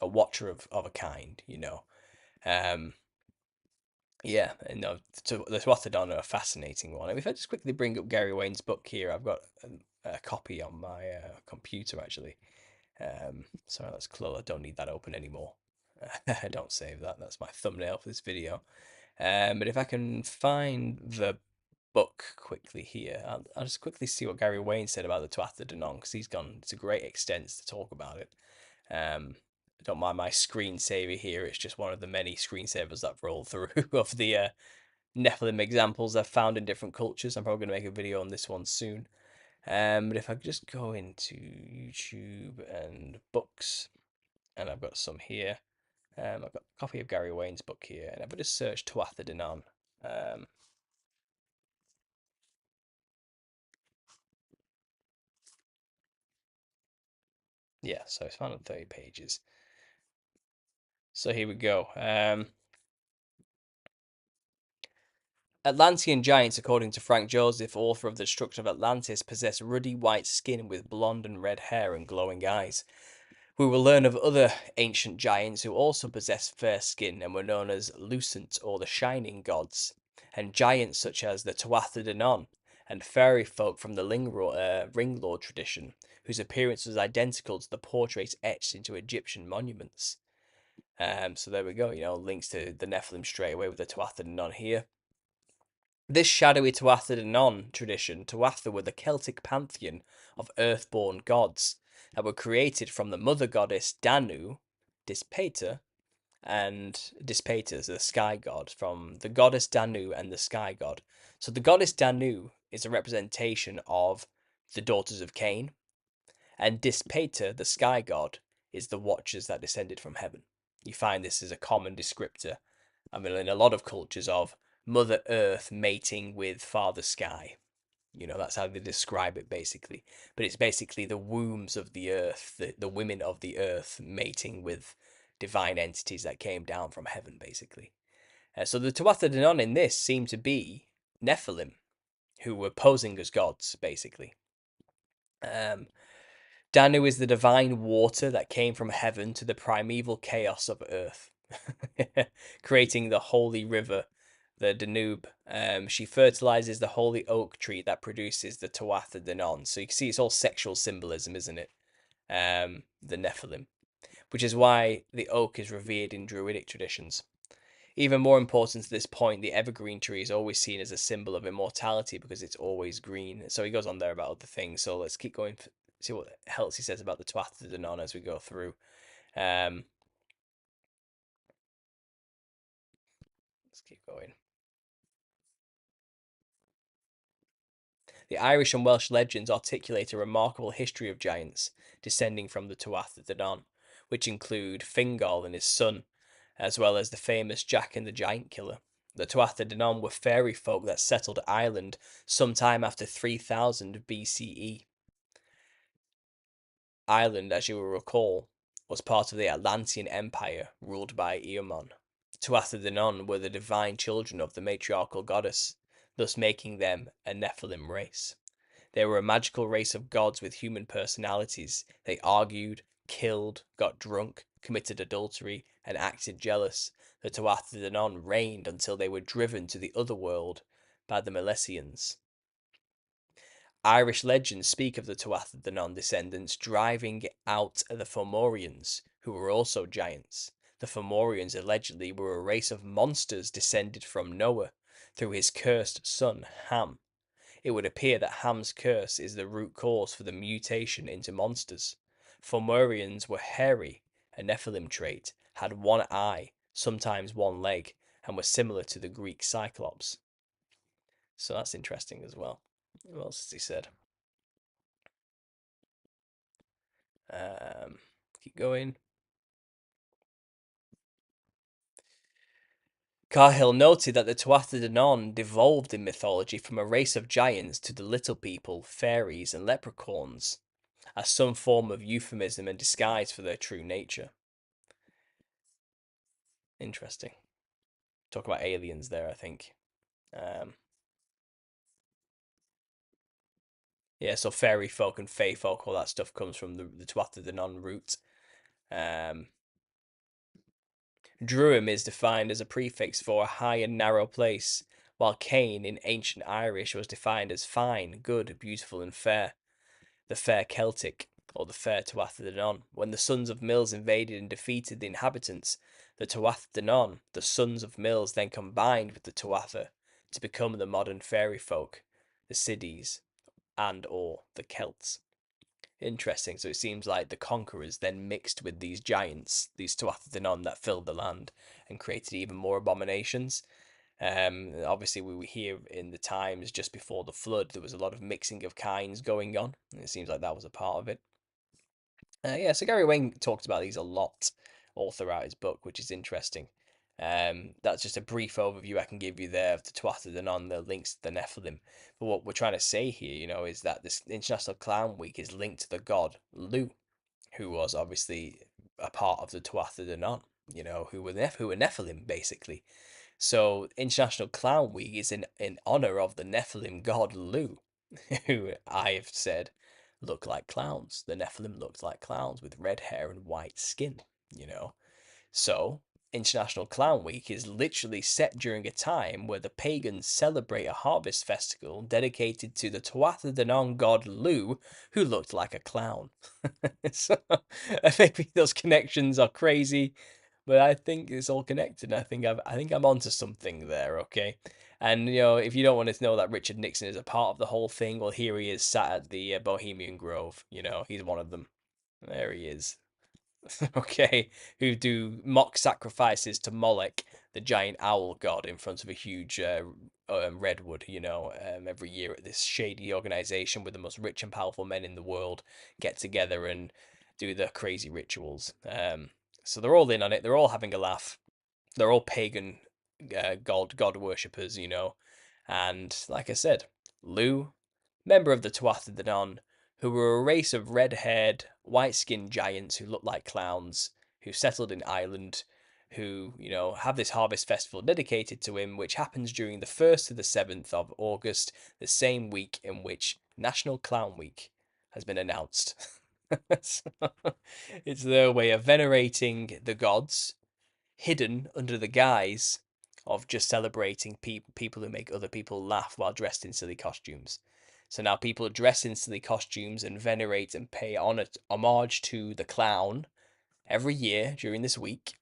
a watcher of a kind, you know. Um, yeah, and no, the Tuatha De Danann are a fascinating one. And if I just quickly bring up Gary Wayne's book here, I've got a copy on my computer actually. Sorry, let's close. I don't need that open anymore. Don't save that. That's my thumbnail for this video. But if I can find the book quickly here, I'll just quickly see what Gary Wayne said about the Tuatha De Danann because he's gone to great extents to talk about it. Don't mind my screensaver here. It's just one of the many screensavers that roll through of the Nephilim examples I've found in different cultures. I'm probably going to make a video on this one soon. But if I just go into YouTube and books, and I've got some here. I've got a copy of Gary Wayne's book here, and if I just search Tuatha De Danann, yeah, so it's found on 30 pages. So here we go. Atlantean giants, according to Frank Joseph, author of The Destruction of Atlantis, possess ruddy white skin with blonde and red hair and glowing eyes. We will learn of other ancient giants who also possessed fair skin and were known as Lucent or the Shining Gods, and giants such as the Tuatha De Danann and fairy folk from the Ringlord tradition, whose appearance was identical to the portraits etched into Egyptian monuments. So there we go, links to the Nephilim straight away with the Tuatha De Danann here. This shadowy Tuatha De Danann tradition, Tuatha were the Celtic pantheon of earthborn gods that were created from the mother goddess Danu, Dispater, and Dispater is the sky god, from the goddess Danu and the sky god. So the goddess Danu is a representation of the daughters of Cain, and Dispater, the sky god, is the watchers that descended from heaven. You find this as a common descriptor, I mean, in a lot of cultures, of Mother Earth mating with Father Sky. That's how they describe it basically. But it's basically the wombs of the earth, the women of the earth mating with divine entities that came down from heaven, basically. So the Tuatha De Danann in this seem to be Nephilim, who were posing as gods, basically. Danu is the divine water that came from heaven to the primeval chaos of earth, creating the holy river, the Danube. She fertilizes the holy oak tree that produces the Tuatha De Danann. So you can see it's all sexual symbolism, isn't it? The Nephilim, which is why the oak is revered in Druidic traditions. Even more important to this point, the evergreen tree is always seen as a symbol of immortality because it's always green. So he goes on there about other things. So let's keep going, see what else he says about the Tuatha De Danann as we go through. Let's keep going. The Irish and Welsh legends articulate a remarkable history of giants descending from the Tuatha De Danann, which include Fingal and his son, as well as the famous Jack and the Giant Killer. The Tuatha De Danann were fairy folk that settled Ireland sometime after 3000 BCE. Ireland, as you will recall, was part of the Atlantean Empire ruled by Eamon. Tuatha De Danann were the divine children of the matriarchal goddess, thus making them a Nephilim race. They were a magical race of gods with human personalities. They argued, killed, got drunk, committed adultery, and acted jealous. The Tuatha De Danann reigned until they were driven to the other world by the Milesians. Irish legends speak of the Tuatha De Danann descendants driving out the Fomorians, who were also giants. The Fomorians allegedly were a race of monsters descended from Noah through his cursed son Ham. It would appear that Ham's curse is the root cause for the mutation into monsters. Fomorians were hairy, a Nephilim trait, had one eye, sometimes one leg, and were similar to the Greek Cyclops. So that's interesting as well. What else has he said? Keep going. Cahill noted that the Tuatha De Danann devolved in mythology from a race of giants to the little people, fairies, and leprechauns, as some form of euphemism and disguise for their true nature. Interesting. Talk about aliens there, I think. Yeah, so fairy folk and fae folk, all that stuff comes from the Tuatha De Danann root. Druim is defined as a prefix for a high and narrow place, while Cain in ancient Irish was defined as fine, good, beautiful, and fair. The fair Celtic, or the fair Tuatha De Danann. When the sons of Mills invaded and defeated the inhabitants, the Tuatha De Danann, the sons of Mills, then combined with the Tuatha to become the modern fairy folk, the Sidis, and or the Celts. Interesting. So it seems like the conquerors then mixed with these giants, these Tuatha De Danann that filled the land and created even more abominations. Obviously, we hear in the times just before the flood, there was a lot of mixing of kinds going on, and it seems like that was a part of it. Yeah, so Gary Wayne talks about these a lot all throughout his book, which is interesting. That's just a brief overview I can give you there of the Tuatha De Danann, the links to the Nephilim. But what we're trying to say here, is that this International Clown Week is linked to the god Lu, who was obviously a part of the Tuatha De Danann, who were Nephilim basically. So International Clown Week is in honor of the Nephilim god Lu, who I have said look like clowns. The Nephilim looked like clowns with red hair and white skin, you know. So International Clown Week is literally set during a time where the pagans celebrate a harvest festival dedicated to the Tuatha De Danann god Lu, who looked like a clown. So I think those connections are crazy, but I think it's all connected. I think I'm onto something there. Okay, and if you don't want to know that Richard Nixon is a part of the whole thing, well, here he is sat at the Bohemian Grove. He's one of them. There he is. Okay, who do mock sacrifices to Moloch, the giant owl god, in front of a huge redwood, every year at this shady organization where the most rich and powerful men in the world get together and do the crazy rituals. So they're all in on it. They're all having a laugh. They're all pagan god worshippers, and like I said, Lou, member of the Tuatha De Danann, who were a race of red-haired, white-skinned giants who looked like clowns, who settled in Ireland, who, have this harvest festival dedicated to him, which happens during the 1st to the 7th of August, the same week in which National Clown Week has been announced. So, it's their way of venerating the gods, hidden under the guise of just celebrating people who make other people laugh while dressed in silly costumes. So now people dress in silly costumes and venerate and pay homage to the clown every year during this week.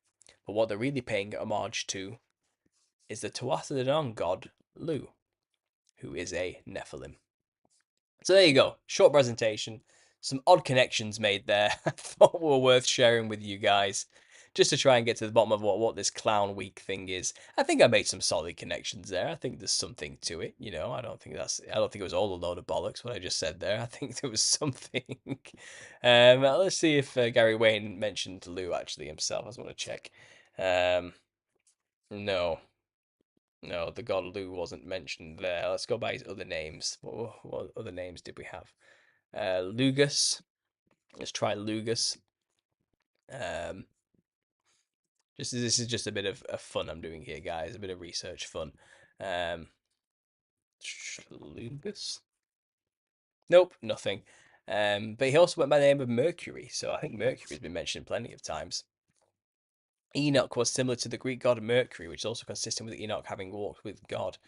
But what they're really paying homage to is the Tuatha De Danann god Lu, who is a Nephilim. So there you go. Short presentation. Some odd connections made there. I thought were worth sharing with you guys. Just to try and get to the bottom of what this clown week thing is. I think I made some solid connections there. I think there's something to it, I don't think it was all a load of bollocks what I just said there. I think there was something. Let's see if Gary Wayne mentioned Lou actually himself. I just want to check. No. No, the god Lou wasn't mentioned there. Let's go by his other names. What other names did we have? Lugus. Let's try Lugus. This is just a bit of fun I'm doing here, guys. A bit of research fun. Lugus. Nope, nothing. But he also went by the name of Mercury, so I think Mercury's been mentioned plenty of times. Enoch was similar to the Greek god Mercury, which is also consistent with Enoch having walked with God.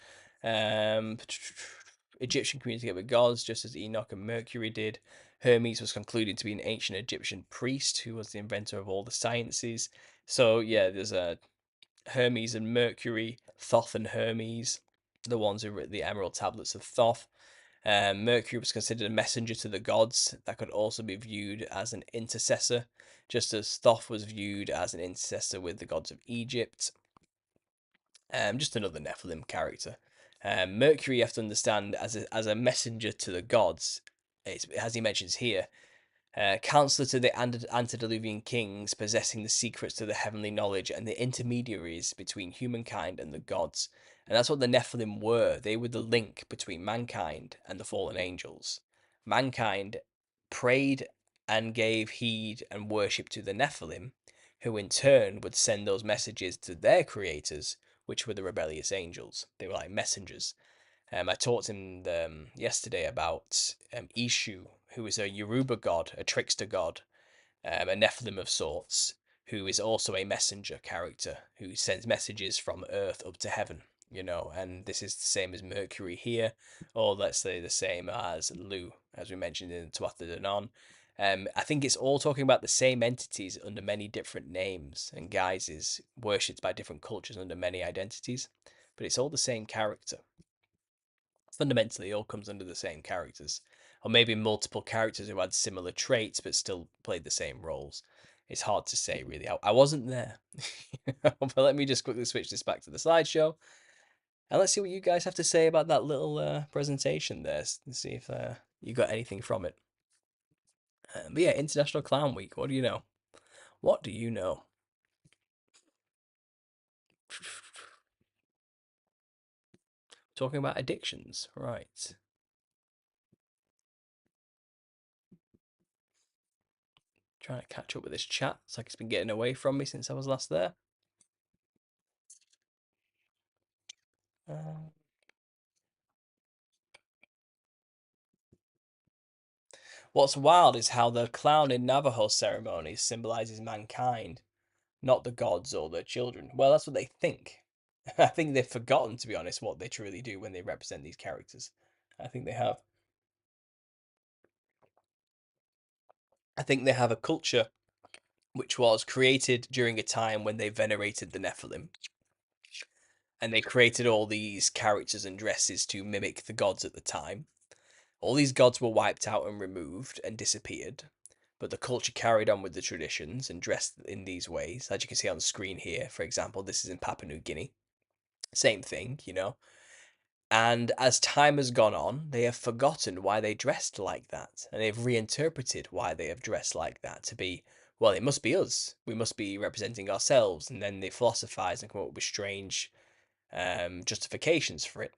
Egyptian communicated with gods just as Enoch and Mercury did. Hermes was concluded to be an ancient Egyptian priest who was the inventor of all the sciences. So yeah, there's a Hermes and Mercury, Thoth and Hermes, the ones who wrote the Emerald Tablets of Thoth. Mercury was considered a messenger to the gods that could also be viewed as an intercessor, just as Thoth was viewed as an intercessor with the gods of Egypt. Just another Nephilim character. Mercury, you have to understand, as a messenger to the gods, as he mentions here, counselor to the antediluvian kings, possessing the secrets to the heavenly knowledge and the intermediaries between humankind and the gods. And that's what the Nephilim were. They were the link between mankind and the fallen angels. Mankind prayed and gave heed and worship to the Nephilim, who in turn would send those messages to their creators, which were the rebellious angels. They were like messengers. I talked to him yesterday about Ishu, who is a Yoruba god, a trickster god, a Nephilim of sorts, who is also a messenger character who sends messages from Earth up to heaven, and this is the same as Mercury here, or let's say the same as Lu, as we mentioned in Tuatha De Danann. I think it's all talking about the same entities under many different names and guises, worshipped by different cultures under many identities, but it's all the same character. Fundamentally, it all comes under the same characters, or maybe multiple characters who had similar traits but still played the same roles. It's hard to say, really. I wasn't there. But let me just quickly switch this back to the slideshow, and let's see what you guys have to say about that little presentation there. Let's see if you got anything from it. But yeah, International Clown Week. What do you know? What do you know? Talking about addictions, right? Trying to catch up with this chat. It's like it's been getting away from me since I was last there. Uh, What's wild is how the clown in Navajo ceremonies symbolizes mankind, not the gods or their children. Well, that's what they think. I think they've forgotten, to be honest, what they truly do when they represent these characters. I think they have. I think they have a culture which was created during a time when they venerated the Nephilim. And they created all these characters and dresses to mimic the gods at the time. All these gods were wiped out and removed and disappeared, but the culture carried on with the traditions and dressed in these ways. As you can see on the screen here, for example, this is in Papua New Guinea. Same thing. And as time has gone on, they have forgotten why they dressed like that, and they've reinterpreted why they have dressed like that to be, well, it must be us. We must be representing ourselves, and then they philosophize and come up with strange justifications for it.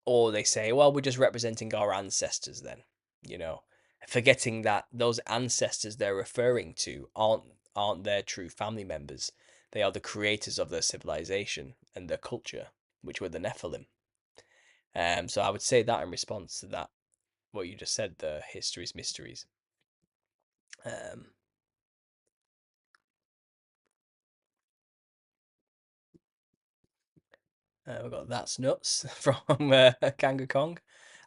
Or they say, well, we're just representing our ancestors then, you know, forgetting that those ancestors they're referring to aren't their true family members. They are the creators of their civilization and their culture, which were the Nephilim. So I would say that in response to that, what you just said, the history's mysteries. Um, we've got That's Nuts from Kanga Kong.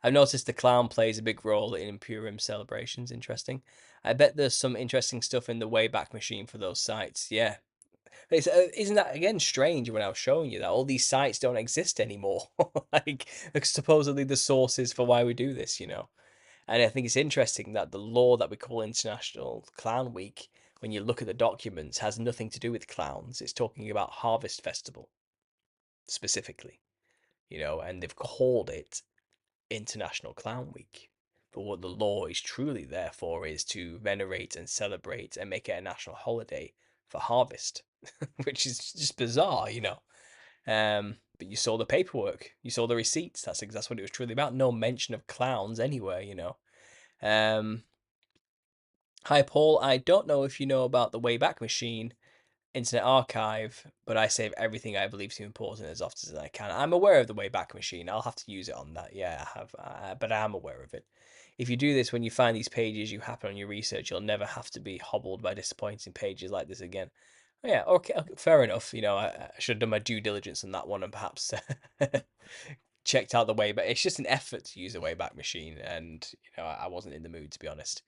I've noticed the clown plays a big role in Imperium celebrations. Interesting. I bet there's some interesting stuff in the Wayback Machine for those sites. Yeah. Isn't that again strange when I was showing you that all these sites don't exist anymore? Like supposedly the sources for why we do this. And I think it's interesting that the law that we call International Clown Week, when you look at the documents, has nothing to do with clowns. It's talking about Harvest Festival specifically, and they've called it International Clown Week. But what the law is truly there for is to venerate and celebrate and make it a national holiday for harvest, which is just bizarre. But you saw the paperwork, you saw the receipts. That's what it was truly about. No mention of clowns anywhere. Um, Hi Paul, I don't know if you know about the Wayback Machine Internet Archive, but I save everything I believe to be important as often as I can. I'm aware of the Wayback Machine. I'll have to use it on that. Yeah, I have, but I am aware of it. If you do this when you find these pages you happen on your research, you'll never have to be hobbled by disappointing pages like this again. Oh, yeah, okay, fair enough. I should have done my due diligence on that one and perhaps checked out the way, but it's just an effort to use a Wayback Machine, and I wasn't in the mood, to be honest.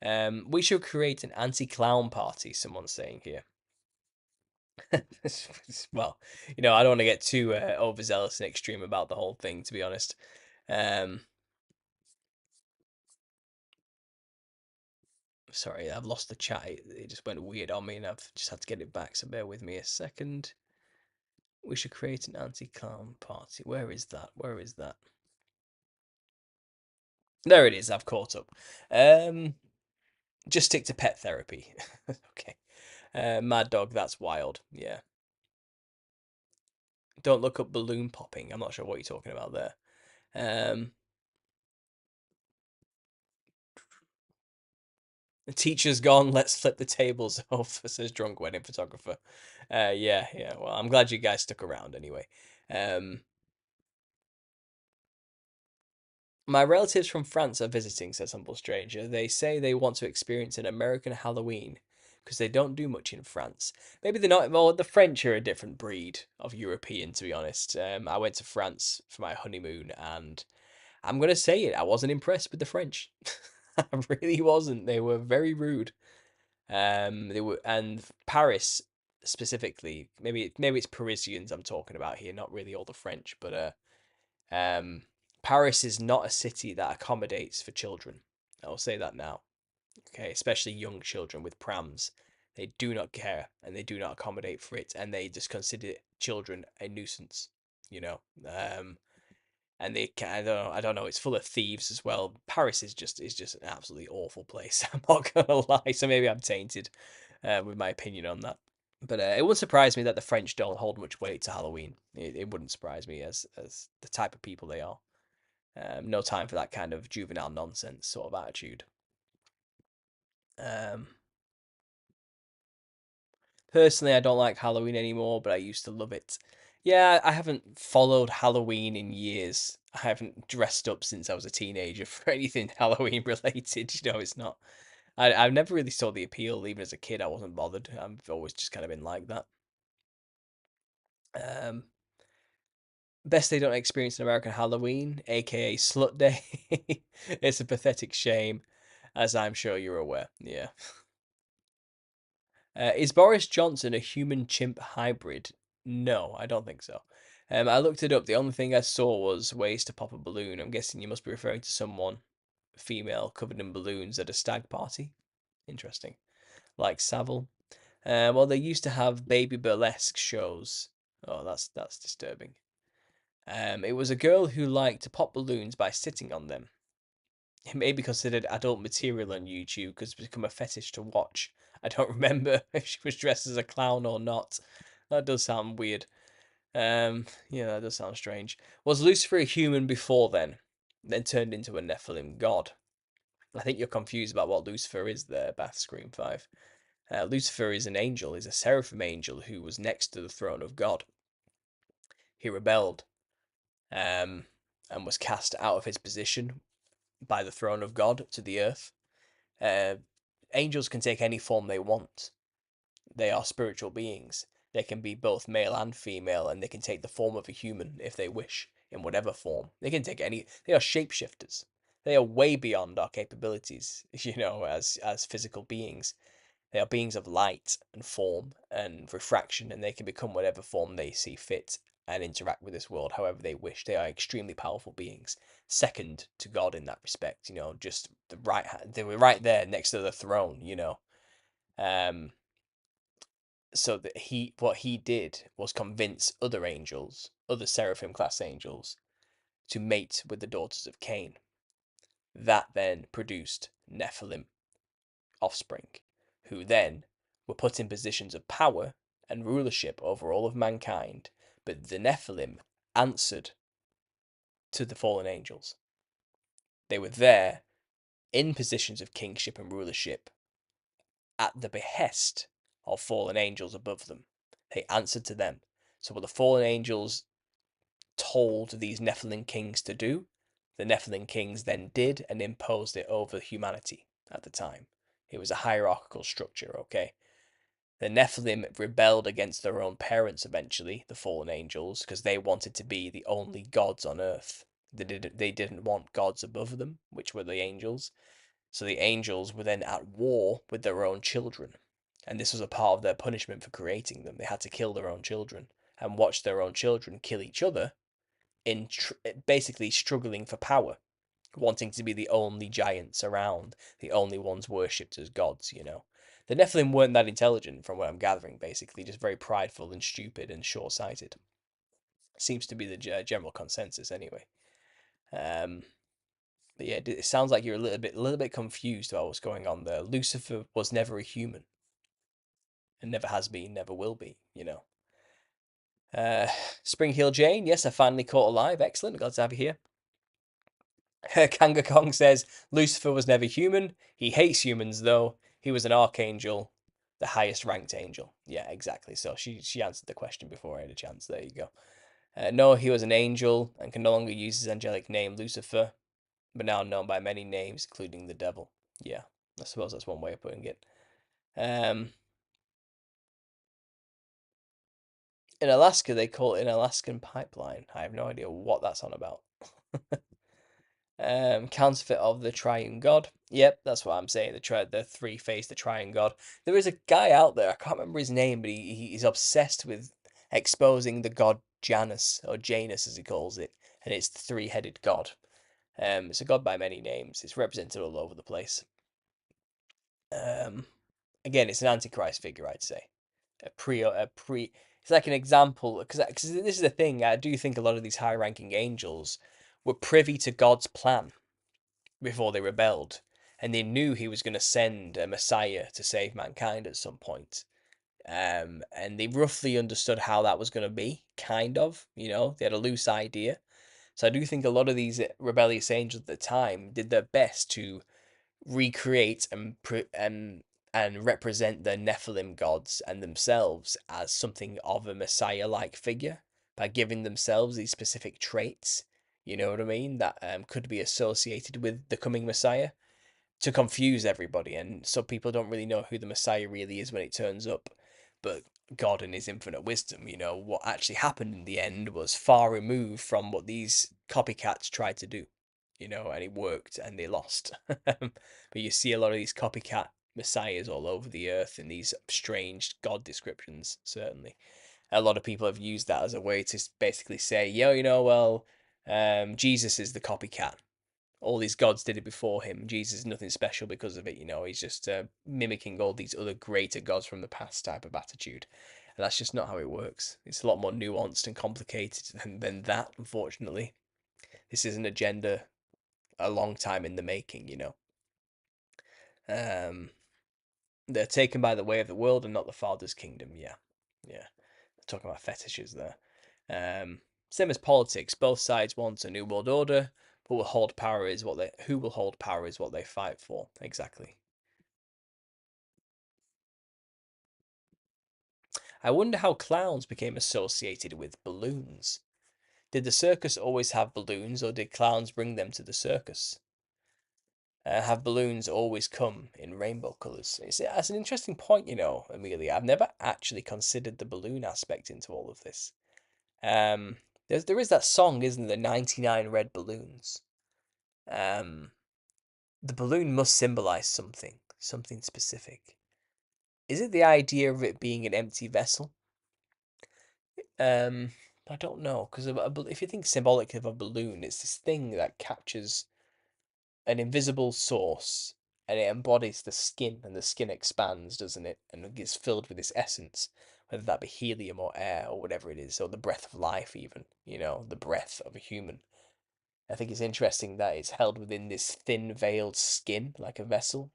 We should create an anti-clown party. Someone's saying here. Well, I don't want to get too overzealous and extreme about the whole thing, to be honest. Um, Sorry, I've lost the chat. It just went weird on me, and I've just had to get it back. So bear with me a second. We should create an anti-clown party. Where is that? Where is that? There it is. I've caught up. Just stick to pet therapy. Okay. Mad Dog, that's wild. Yeah. Don't look up balloon popping. I'm not sure what you're talking about there. The teacher's gone. Let's flip the tables over, says drunk wedding photographer. Yeah. Well, I'm glad you guys stuck around anyway. Um, My relatives from France are visiting, says Humble Stranger. They say they want to experience an American Halloween because they don't do much in France. Maybe they're not. Well, the French are a different breed of European, to be honest. I went to France for my honeymoon, and I'm gonna say it. I wasn't impressed with the French. I really wasn't. They were very rude. They were, and Paris specifically. Maybe it's Parisians I'm talking about here, not really all the French, but um, Paris is not a city that accommodates for children. I'll say that now. Okay, especially young children with prams. They do not care and they do not accommodate for it, and they just consider children a nuisance. You know, and they can, I don't know. It's full of thieves as well. Paris is just an absolutely awful place. I'm not gonna lie. So maybe I'm tainted with my opinion on that. But it would surprise me that the French don't hold much weight to Halloween. It wouldn't surprise me as the type of people they are. No time for that kind of juvenile nonsense sort of attitude. Um, Personally, I don't like Halloween anymore, but I used to love it. Yeah, I haven't followed Halloween in years. I haven't dressed up since I was a teenager for anything Halloween related. It's not. I've never really saw the appeal. Even as a kid, I wasn't bothered. I've always just kind of been like that. Um, Best they don't experience an American Halloween, aka Slut Day. It's a pathetic shame, as I'm sure you're aware. Yeah. Is Boris Johnson a human chimp hybrid? No, I don't think so. I looked it up. The only thing I saw was ways to pop a balloon. I'm guessing you must be referring to someone female covered in balloons at a stag party. Interesting. Like Savile. Well, they used to have baby burlesque shows. Oh, that's disturbing. It was a girl who liked to pop balloons by sitting on them. It may be considered adult material on YouTube because it's become a fetish to watch. I don't remember if she was dressed as a clown or not. That does sound weird. Yeah, that does sound strange. Was Lucifer a human before then turned into a Nephilim god? I think you're confused about what Lucifer is there, Bath Scream 5. Lucifer is an angel, is a seraphim angel who was next to the throne of God. He rebelled um, and was cast out of his position by the throne of God to the earth. Uh, Angels can take any form they want. They are spiritual beings. They can be both male and female, and they can take the form of a human if they wish, in whatever form. They can take any. They are shapeshifters. They are way beyond our capabilities, as physical beings. They are beings of light and form and refraction, and they can become whatever form they see fit and interact with this world however they wish. They are extremely powerful beings, second to God in that respect. Just they were right there next to the throne. Um, so that what he did was convince other angels, other seraphim class angels, to mate with the daughters of Cain. That then produced Nephilim offspring, who then were put in positions of power and rulership over all of mankind. But the Nephilim answered to the fallen angels. They were there in positions of kingship and rulership at the behest of fallen angels above them. They answered to them. So what the fallen angels told these Nephilim kings to do, the Nephilim kings then did and imposed it over humanity at the time. It was a hierarchical structure, okay? The Nephilim rebelled against their own parents eventually, the fallen angels, because they wanted to be the only gods on earth. They didn't want gods above them, which were the angels. So the angels were then at war with their own children. And this was a part of their punishment for creating them. They had to kill their own children and watch their own children kill each other in basically struggling for power, wanting to be the only giants around, the only ones worshipped as gods. The Nephilim weren't that intelligent, from what I'm gathering, basically, just very prideful and stupid and short sighted. Seems to be the general consensus, anyway. Um, but yeah, it sounds like you're a little bit confused about what's going on there. Lucifer was never a human, and never has been, never will be. Uh, Spring Hill Jane, yes, I finally caught alive. Excellent, glad to have you here. Kanga Kong says Lucifer was never human. He hates humans, though. He was an archangel, the highest ranked angel. Yeah, exactly. So she answered the question before I had a chance. There you go. No, he was an angel and can no longer use his angelic name, Lucifer. but now known by many names, including the devil. Yeah, I suppose that's one way of putting it. Um, in Alaska, they call it an Alaskan pipeline. I have no idea what that's on about. Counterfeit of the triune god. Yep, that's what I'm saying. The three-faced, the triune god. There is a guy out there. I can't remember his name, but he's obsessed with exposing the god Janus, or Janus as he calls it, and it's the three-headed god. It's a god by many names. It's represented all over the place. Um, Again, it's an antichrist figure, I'd say. A pre. It's like an example, because this is the thing. I do think a lot of these high-ranking angels were privy to God's plan before they rebelled, and they knew he was going to send a Messiah to save mankind at some point. And they roughly understood how that was going to be, kind of. They had a loose idea. So I do think a lot of these rebellious angels at the time did their best to recreate and represent the Nephilim gods and themselves as something of a Messiah-like figure by giving themselves these specific traits. You know what I mean? That could be associated with the coming Messiah to confuse everybody, and so people don't really know who the Messiah really is when it turns up. But God, in His infinite wisdom, what actually happened in the end was far removed from what these copycats tried to do. And it worked, and they lost. But you see a lot of these copycat messiahs all over the earth in these strange God descriptions. Certainly, a lot of people have used that as a way to basically say, "Yo, well, Jesus is the copycat. All these gods did it before him. Jesus is nothing special because of it. He's just mimicking all these other greater gods from the past," type of attitude. And that's just not how it works. It's a lot more nuanced and complicated than that, unfortunately. This is an agenda a long time in the making. Um, they're taken by the way of the world and not the Father's kingdom. Yeah, yeah. Talking about fetishes there. Same as politics. Both sides want a new world order, but will hold power is what they who will hold power is what they fight for. Exactly. I wonder how clowns became associated with balloons. Did the circus always have balloons, or did clowns bring them to the circus? Have balloons always come in rainbow colours? That's an interesting point, Amelia. I've never actually considered the balloon aspect into all of this. Um, there is that song, isn't there? 99 red balloons. Um, the balloon must symbolize something specific. Is it the idea of it being an empty vessel? Um, I don't know, because if you think symbolic of a balloon, it's this thing that captures an invisible source and it embodies the skin, and the skin expands, doesn't it? And it gets filled with this essence, whether that be helium or air or whatever it is, or the breath of life, even, the breath of a human. I think it's interesting that it's held within this thin veiled skin, like a vessel.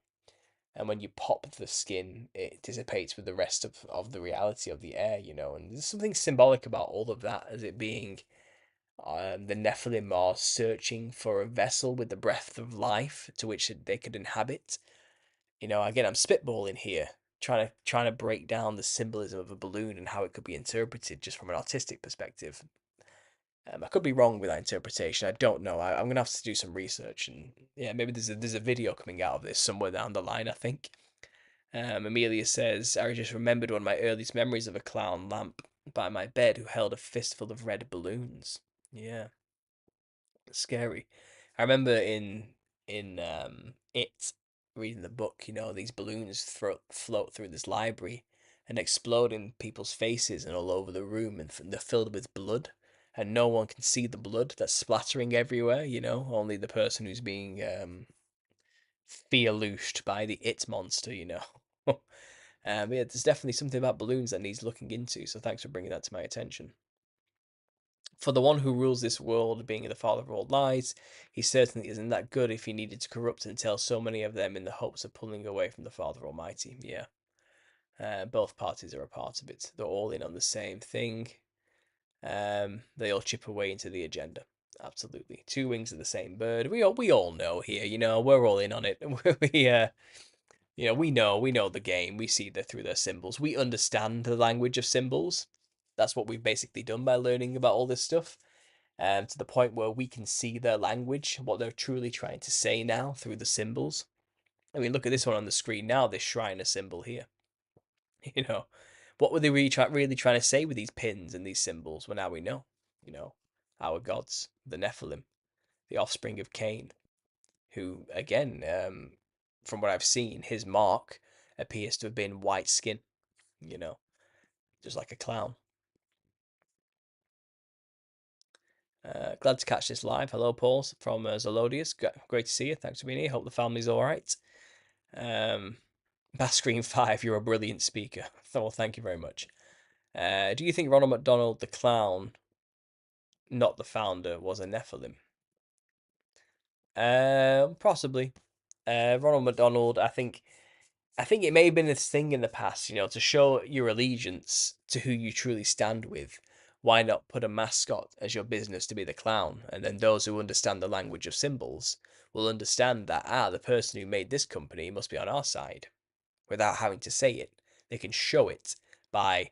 And when you pop the skin, it dissipates with the rest of the reality of the air. And there's something symbolic about all of that, as it being the Nephilim are searching for a vessel with the breath of life to which they could inhabit. Again, I'm spitballing here, trying to break down the symbolism of a balloon and how it could be interpreted just from an artistic perspective. I could be wrong with that interpretation. I don't know. I'm gonna have to do some research, and yeah, maybe there's a video coming out of this somewhere down the line. I think. Amelia says, "I just remembered one of my earliest memories of a clown lamp by my bed who held a fistful of red balloons." Yeah, scary. I remember in it reading the book. These balloons float through this library and explode in people's faces and all over the room, and they're filled with blood, and no one can see the blood that's splattering everywhere. Only the person who's being fear-loosed by the it monster. Yeah, there's definitely something about balloons that needs looking into. So thanks for bringing that to my attention. For the one who rules this world, being the father of all lies, he certainly isn't that good if he needed to corrupt and tell so many of them in the hopes of pulling away from the Father Almighty. Yeah, both parties are a part of it. They're all in on the same thing. They all chip away into the agenda. Absolutely, two wings of the same bird. We all know here. We're all in on it. We know the game. We see through their symbols. We understand the language of symbols. That's what we've basically done by learning about all this stuff. to the point where we can see their language, what they're truly trying to say now through the symbols. I mean, look at this one on the screen now, this Shriner symbol here. You know, what were they really trying to say with these pins and these symbols? Well, now we know. You know, our gods, the Nephilim, the offspring of Cain, who, again, from what I've seen, his mark appears to have been white skin, you know, just like a clown. Glad to catch this live. Hello, Paul from Zolodius. Great to see you. Thanks for being here. Hope the family's all right. Bass Screen 5, you're a brilliant speaker. Well, thank you very much. Do you think Ronald McDonald, the clown, not the founder, was a Nephilim? Possibly. Ronald McDonald, I think it may have been this thing in the past, to show your allegiance to who you truly stand with. Why not put a mascot as your business to be the clown? And then those who understand the language of symbols will understand that, the person who made this company must be on our side without having to say it. They can show it by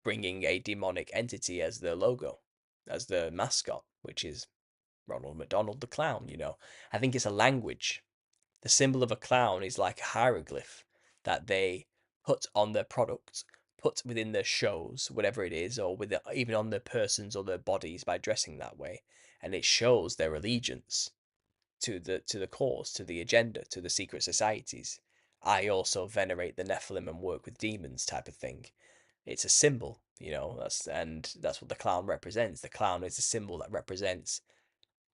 bringing a demonic entity as their logo, as the mascot, which is Ronald McDonald the clown. I think it's a language. The symbol of a clown is like a hieroglyph that they put on their products, put within their shows, whatever it is, or even on their persons or their bodies by dressing that way, and it shows their allegiance to the cause, to the agenda, to the secret societies. I also venerate the Nephilim and work with demons, type of thing. It's a symbol, that's what the clown represents. The clown is a symbol that represents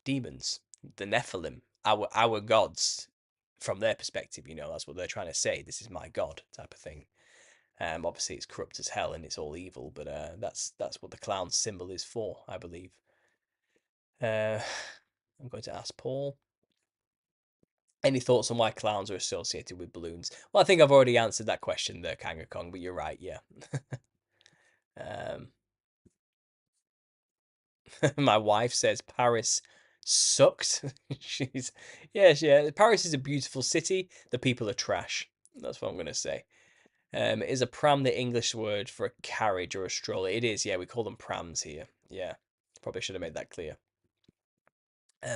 demons, the Nephilim, our gods. From their perspective, that's what they're trying to say. This is my god, type of thing. Obviously, it's corrupt as hell and it's all evil, but that's what the clown symbol is for, I believe. I'm going to ask Paul. Any thoughts on why clowns are associated with balloons? Well, I think I've already answered that question there, Kanga Kong, but you're right, yeah. um, my wife says Paris sucked. Yeah. Paris is a beautiful city. The people are trash. That's what I'm gonna say. Is a pram the English word for a carriage or a stroller? It is. Yeah, we call them prams here. Yeah, probably should have made that clear.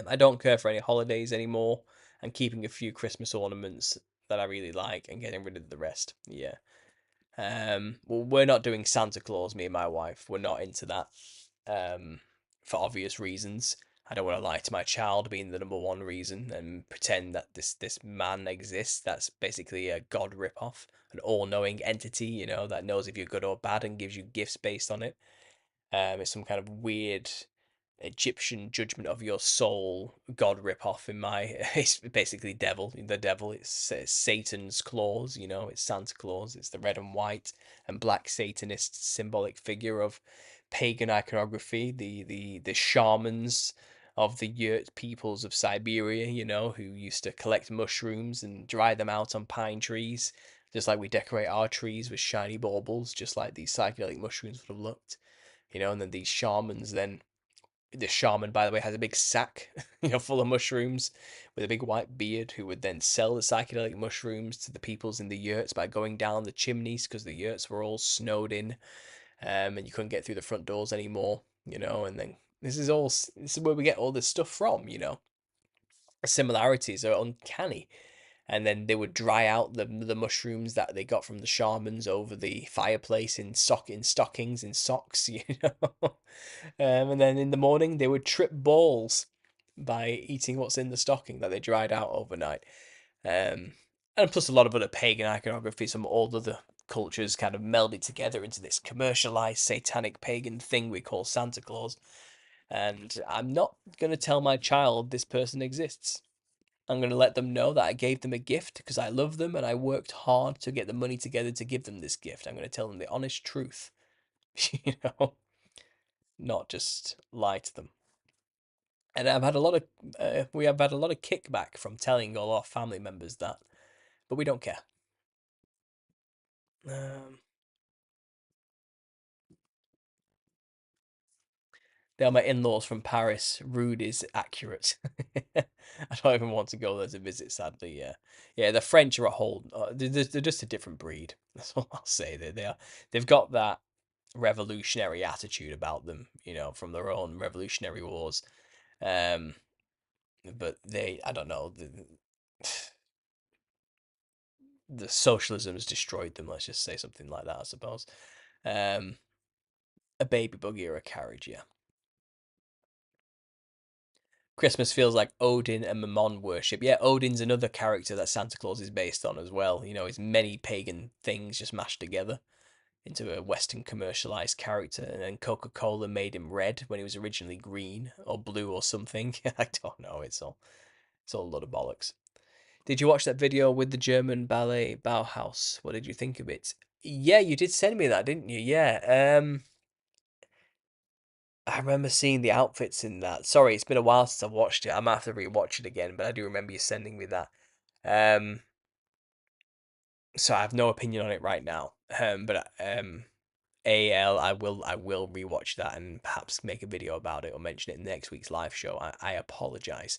I don't care for any holidays anymore. I'm keeping a few Christmas ornaments that I really like and getting rid of the rest. Yeah. Well, we're not doing Santa Claus, me and my wife. We're not into that. For obvious reasons. I don't want to lie to my child being the number one reason and pretend that this man exists. That's basically a god ripoff, an all-knowing entity, that knows if you're good or bad and gives you gifts based on it. It's some kind of weird Egyptian judgment of your soul god ripoff in my. It's basically the devil. It's Satan's claws. It's Santa Claus. It's the red and white and black Satanist symbolic figure of pagan iconography. The shamans of the yurt peoples of Siberia. Who used to collect mushrooms and dry them out on pine trees, just like we decorate our trees with shiny baubles, just like these psychedelic mushrooms would have looked. And then these shamans then the shaman, by the way, has a big sack, full of mushrooms with a big white beard, who would then sell the psychedelic mushrooms to the peoples in the yurts by going down the chimneys because the yurts were all snowed in, and you couldn't get through the front doors anymore, and then this is where we get all this stuff from, The similarities are uncanny. And then they would dry out the mushrooms that they got from the shamans over the fireplace in stockings, in socks, and then in the morning they would trip balls by eating what's in the stocking that they dried out overnight. And plus a lot of other pagan iconography, some all other cultures kind of melded together into this commercialized satanic pagan thing we call Santa Claus. And I'm not going to tell my child this person exists. I'm going to let them know that I gave them a gift because I love them and I worked hard to get the money together to give them this gift. I'm going to tell them the honest truth, you know, not just lie to them. And we have had a lot of kickback from telling all our family members that, but we don't care. They are my in-laws from Paris. Rude is accurate. I don't even want to go there to visit, sadly. Yeah. The French are a whole. They're just a different breed. That's all I'll say. They are. They've got that revolutionary attitude about them, from their own revolutionary wars. Um, but I don't know, the socialism has destroyed them. Let's just say something like that, I suppose. Um, a baby buggy or a carriage, yeah. Christmas feels like Odin and Mammon worship. Yeah, Odin's another character that Santa Claus is based on as well. It's many pagan things just mashed together into a Western commercialized character. And then Coca-Cola made him red when he was originally green or blue or something. I don't know. It's all a lot of bollocks. Did you watch that video with the German ballet Bauhaus? What did you think of it? Yeah, you did send me that, didn't you? Yeah. I remember seeing the outfits in that. Sorry, it's been a while since I've watched it. I might have to rewatch it again, but I do remember you sending me that. Um, so I have no opinion on it right now. But AL, I will rewatch that and perhaps make a video about it or mention it in next week's live show. I apologize,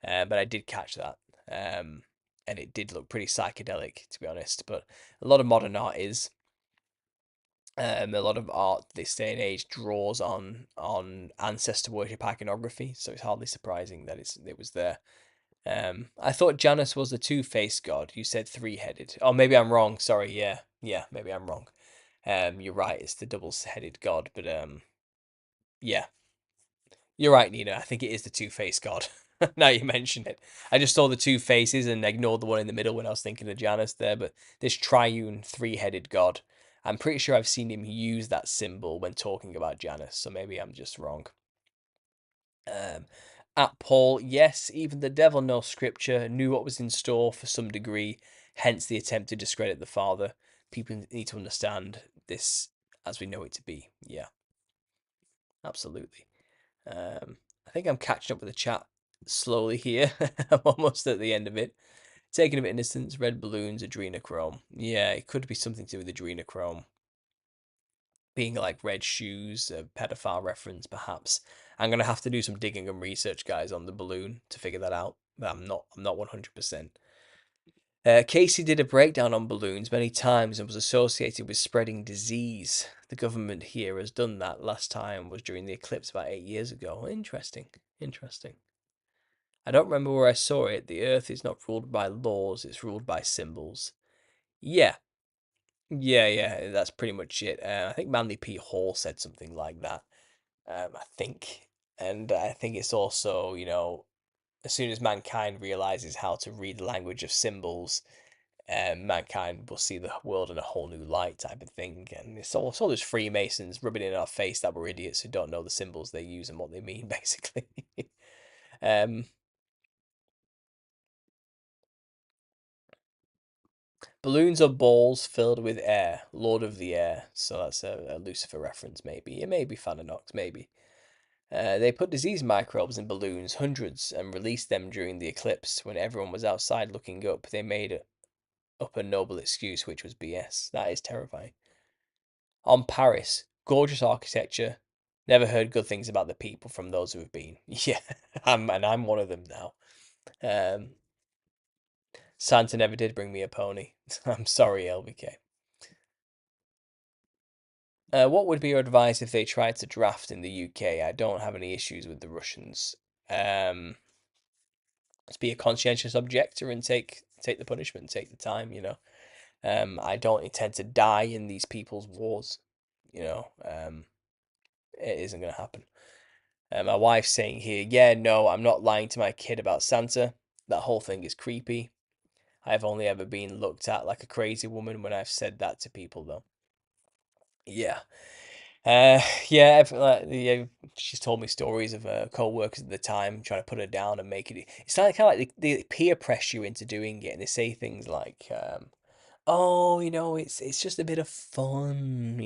but I did catch that. And it did look pretty psychedelic, to be honest. But a lot of modern art is. A lot of art this day and age draws on ancestor worship iconography, so it's hardly surprising that it was there. I thought Janus was the two-faced god. You said three-headed. Oh, maybe I'm wrong. Sorry. Yeah, maybe I'm wrong. You're right. It's the double-headed god, but yeah, you're right, Nina. I think it is the two-faced god. Now you mention it, I just saw the two faces and ignored the one in the middle when I was thinking of Janus there. But this triune three-headed god, I'm pretty sure I've seen him use that symbol when talking about Janus. So maybe I'm just wrong. Um, at Paul, yes, even the devil knows scripture, knew what was in store for some degree, hence the attempt to discredit the Father. People need to understand this as we know it to be. Yeah, absolutely. I think I'm catching up with the chat slowly here. I'm almost at the end of it. Taking of innocence, red balloons, adrenochrome. Yeah, it could be something to do with adrenochrome. Being like red shoes, a pedophile reference, perhaps. I'm gonna have to do some digging and research, guys, on the balloon to figure that out. But I'm not 100%. Casey did a breakdown on balloons many times and was associated with spreading disease. The government here has done that. Last time was during the eclipse about 8 years ago. Interesting. Interesting. I don't remember where I saw it. The Earth is not ruled by laws; it's ruled by symbols. Yeah, yeah. That's pretty much it. I think Manly P. Hall said something like that. I think, and I think it's also, as soon as mankind realizes how to read the language of symbols, mankind will see the world in a whole new light, type of thing. And it's all those Freemasons rubbing it in our face that we're idiots who don't know the symbols they use and what they mean, basically. um, Balloons are balls filled with air, Lord of the Air. So that's a Lucifer reference, maybe. It may be Thananox, maybe. They put disease microbes in balloons, hundreds, and released them during the eclipse. When everyone was outside looking up, they made up a noble excuse, which was BS. That is terrifying. On Paris, gorgeous architecture. Never heard good things about the people from those who have been. Yeah, I'm one of them now. Um, Santa never did bring me a pony. I'm sorry, LBK. What would be your advice if they tried to draft in the UK? I don't have any issues with the Russians. Um, to be a conscientious objector and take the punishment, take the time. I don't intend to die in these people's wars. It isn't going to happen. My wife's saying here, yeah, no, I'm not lying to my kid about Santa. That whole thing is creepy. I've only ever been looked at like a crazy woman when I've said that to people, though. Yeah. yeah, yeah, she's told me stories of co-workers at the time trying to put her down and make it. It's kind of like they peer press you into doing it, and they say things like, "Oh, it's just a bit of fun.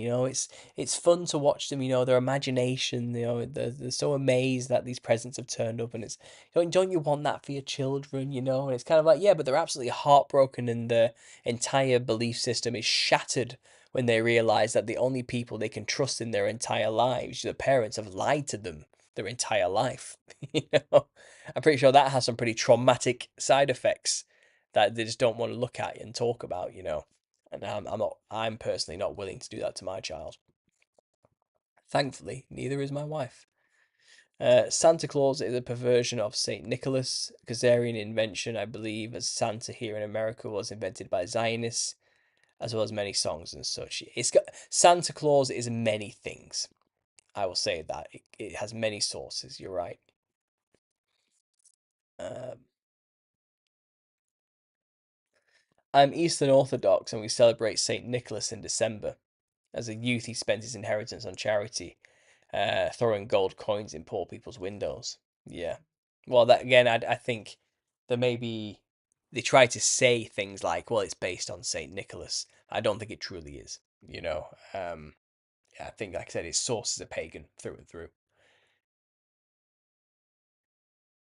It's fun to watch them. Their imagination. They're so amazed that these presents have turned up, and it's don't you want that for your children? And it's kind of like, yeah, but they're absolutely heartbroken, and their entire belief system is shattered when they realize that the only people they can trust in their entire lives, the parents, have lied to them their entire life. you know, I'm pretty sure that has some pretty traumatic side effects that they just don't want to look at and talk about. And I'm personally not willing to do that to my child. Thankfully, neither is my wife. Santa Claus is a perversion of Saint Nicholas. Khazarian invention, I believe, as Santa here in America was invented by Zionists, as well as many songs and such. It's got Santa Claus is many things. I will say that it has many sources. You're right. Um, I'm Eastern Orthodox, and we celebrate Saint Nicholas in December. As a youth, he spent his inheritance on charity, throwing gold coins in poor people's windows. Yeah. Well, that again, I think there may be they try to say things like, "Well, it's based on Saint Nicholas." I don't think it truly is. You know, yeah, I think, like I said, its sources are pagan through and through.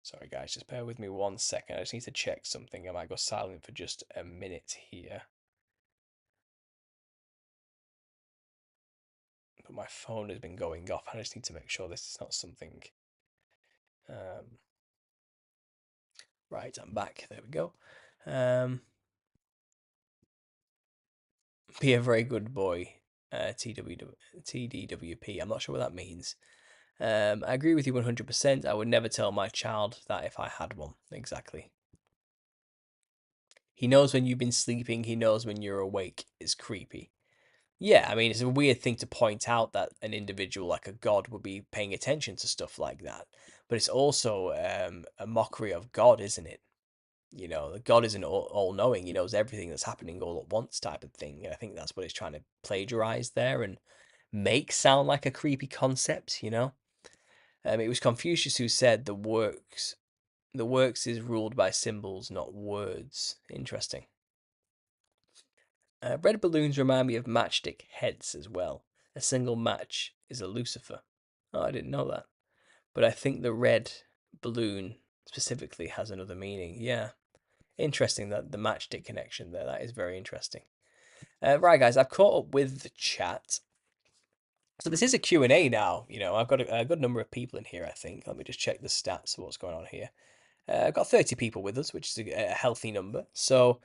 Sorry, guys, just bear with me 1 second. I just need to check something. I might go silent for just a minute here. But my phone has been going off. I just need to make sure this is not something. Um, right, I'm back. There we go. Um, be a very good boy. TDWP. I'm not sure what that means. I agree with you 100%. I would never tell my child that if I had one. Exactly. He knows when you've been sleeping. He knows when you're awake. It's creepy. Yeah, I mean, it's a weird thing to point out that an individual like a god would be paying attention to stuff like that. But it's also a mockery of God, isn't it? You know, God isn't all knowing. He knows everything that's happening all at once, type of thing. And I think that's what it's trying to plagiarize there and make sound like a creepy concept. You know, it was Confucius who said the works is ruled by symbols, not words. Interesting. Red balloons remind me of matchstick heads as well. A single match is a Lucifer. Oh, I didn't know that. But I think the red balloon specifically has another meaning. Yeah. Interesting that the matchstick connection there. That is very interesting. Right, guys, I've caught up with the chat. So this is a Q&A now. You know, I've got a good number of people in here, I think. Let me just check the stats of what's going on here. I've got 30 people with us, which is a healthy number. So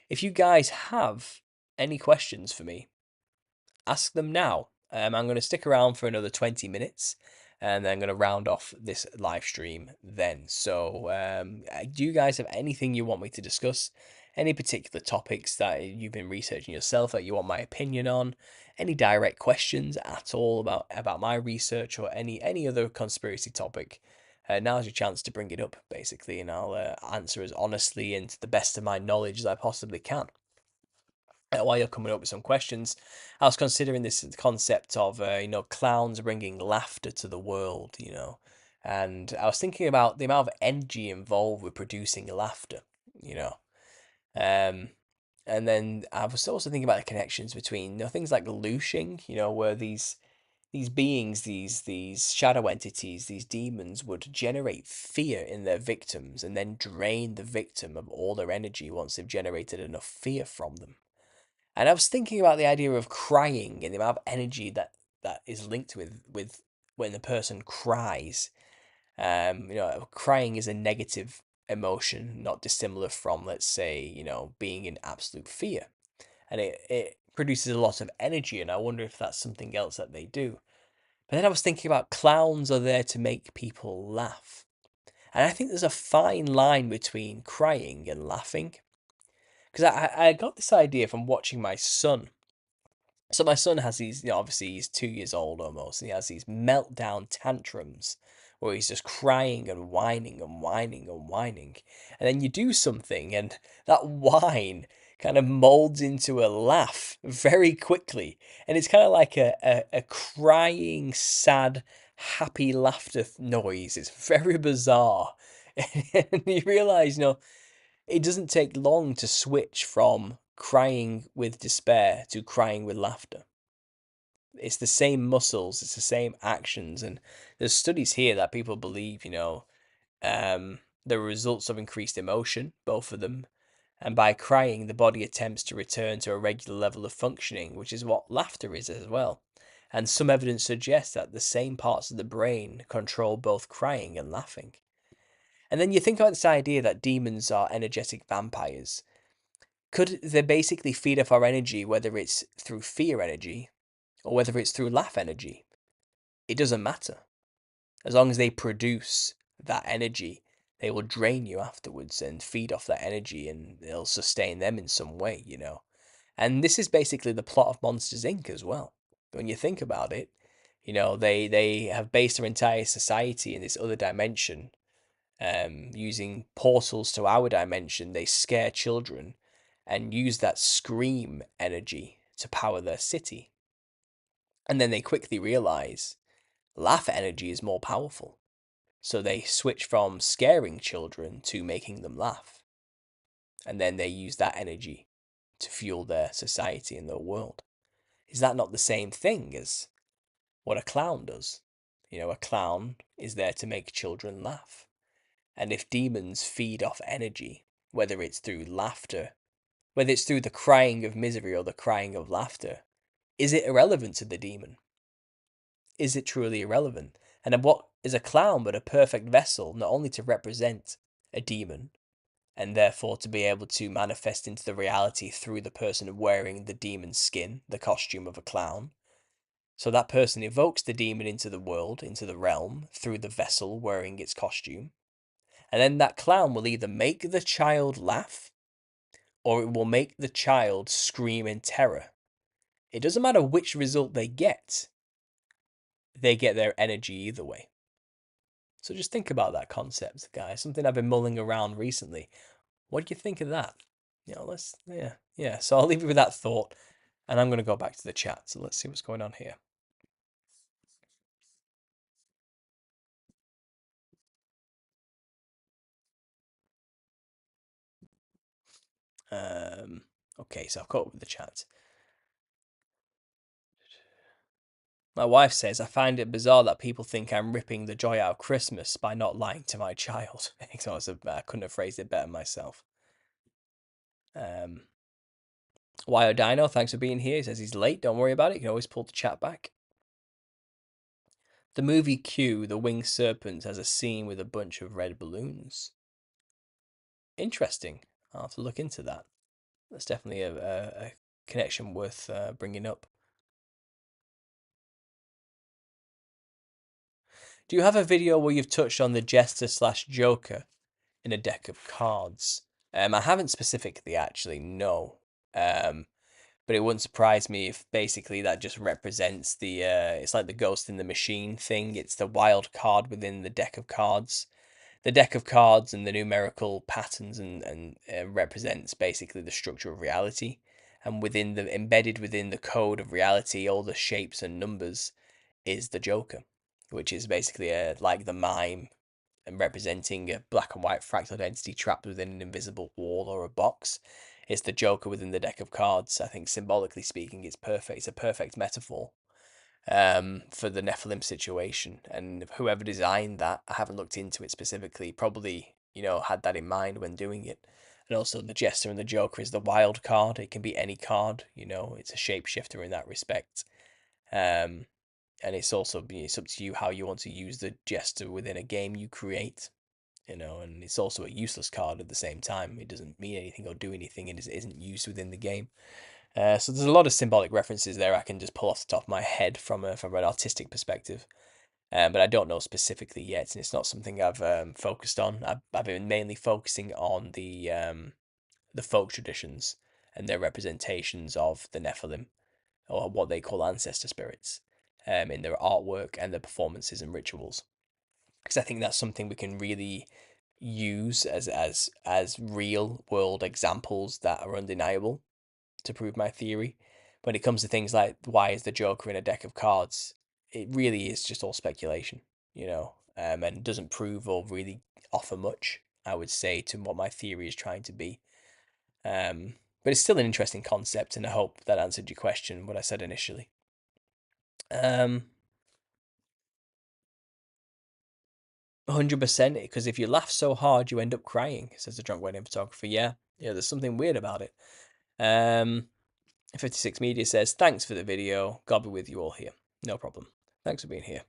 if you guys have any questions for me, ask them now. I'm going to stick around for another 20 minutes and then I'm going to round off this live stream then. So, do you guys have anything you want me to discuss? Any particular topics that you've been researching yourself that you want my opinion on? Any direct questions at all about my research or any other conspiracy topic? Now's your chance to bring it up, basically, and I'll answer as honestly and to the best of my knowledge as I possibly can. While you're coming up with some questions, I was considering this concept of clowns bringing laughter to the world, and I was thinking about the amount of energy involved with producing laughter, you know, um, and then I was also thinking about the connections between things like looshing, where these beings, these shadow entities, these demons would generate fear in their victims and then drain the victim of all their energy once they've generated enough fear from them. And I was thinking about the idea of crying and the amount of energy that is linked with when the person cries. Crying is a negative emotion, not dissimilar from, let's say, being in absolute fear. And it produces a lot of energy, and I wonder if that's something else that they do. But then I was thinking about clowns are there to make people laugh. And I think there's a fine line between crying and laughing. Because I got this idea from watching my son. So my son has these, obviously he's 2 years old almost, and he has these meltdown tantrums where he's just crying and whining and whining and whining. And then you do something, and that whine kind of molds into a laugh very quickly. And it's kind of like a crying, sad, happy laughter noise. It's very bizarre. And you realize, it doesn't take long to switch from crying with despair to crying with laughter. It's the same muscles, it's the same actions, and there's studies here that people believe, the results of increased emotion, both of them, and by crying, the body attempts to return to a regular level of functioning, which is what laughter is as well. And some evidence suggests that the same parts of the brain control both crying and laughing. And then you think about this idea that demons are energetic vampires. Could they basically feed off our energy, whether it's through fear energy or whether it's through laugh energy? it doesn't matter. As long as they produce that energy, they will drain you afterwards and feed off that energy, and it'll sustain them in some way, you know. And this is basically the plot of Monsters Inc. as well. When you think about it, you know, they have based their entire society in this other dimension, using portals to our dimension. They scare children and use that scream energy to power their city. And then they quickly realize laugh energy is more powerful. So they switch from scaring children to making them laugh. And then they use that energy to fuel their society and their world. Is that not the same thing as what a clown does? You know, a clown is there to make children laugh. And if demons feed off energy, whether it's through laughter, whether it's through the crying of misery or the crying of laughter, is it irrelevant to the demon? Is it truly irrelevant? And then what is a clown but a perfect vessel, not only to represent a demon, and therefore to be able to manifest into the reality through the person wearing the demon's skin, the costume of a clown. So that person evokes the demon into the world, into the realm, through the vessel wearing its costume. And then that clown will either make the child laugh, or it will make the child scream in terror. It doesn't matter which result they get their energy either way. So just think about that concept, guys. Something I've been mulling around recently. What do you think of that? You know, yeah. So I'll leave you with that thought, and I'm going to go back to the chat. So let's see what's going on here. Okay, so I've caught up with the chat. My wife says, I find it bizarre that people think I'm ripping the joy out of Christmas by not lying to my child. I couldn't have phrased it better myself. Wyo Dino, thanks for being here. He says he's late. Don't worry about it. You can always pull the chat back. The movie Q, The Winged Serpent, has a scene with a bunch of red balloons. Interesting. I'll have to look into that. That's definitely a connection worth bringing up. Do you have a video where you've touched on the Jester / Joker in a deck of cards? I haven't specifically, actually, no. But it wouldn't surprise me if basically that just represents the, it's like the ghost in the machine thing. It's the wild card within the deck of cards. The deck of cards and the numerical patterns and represents basically the structure of reality. And embedded within the code of reality, all the shapes and numbers is the Joker, which is basically like the mime and representing a black and white fractal identity trapped within an invisible wall or a box. It's the Joker within the deck of cards. I think symbolically speaking, it's perfect. It's a perfect metaphor for the Nephilim situation. And whoever designed that, I haven't looked into it specifically, probably, you know, had that in mind when doing it. And also the Jester and the Joker is the wild card. It can be any card, you know, it's a shapeshifter in that respect. And it's also it's up to you how you want to use the Jester within a game you create, you know, and it's also a useless card at the same time. It doesn't mean anything or do anything. It isn't used within the game. So there's a lot of symbolic references there I can just pull off the top of my head from an artistic perspective. But I don't know specifically yet, and it's not something I've focused on. I've been mainly focusing on the folk traditions and their representations of the Nephilim, or what they call ancestor spirits, in their artwork and their performances and rituals. Because I think that's something we can really use as real world examples that are undeniable to prove my theory. When it comes to things like why is the Joker in a deck of cards, it really is just all speculation, you know, and doesn't prove or really offer much, I would say, to what my theory is trying to be. But it's still an interesting concept, and I hope that answered your question, what I said initially. 100%, because if you laugh so hard, you end up crying, says the drunk wedding photographer. Yeah, there's something weird about it. 56 Media says, thanks for the video. God be with you all here. No problem. Thanks for being here.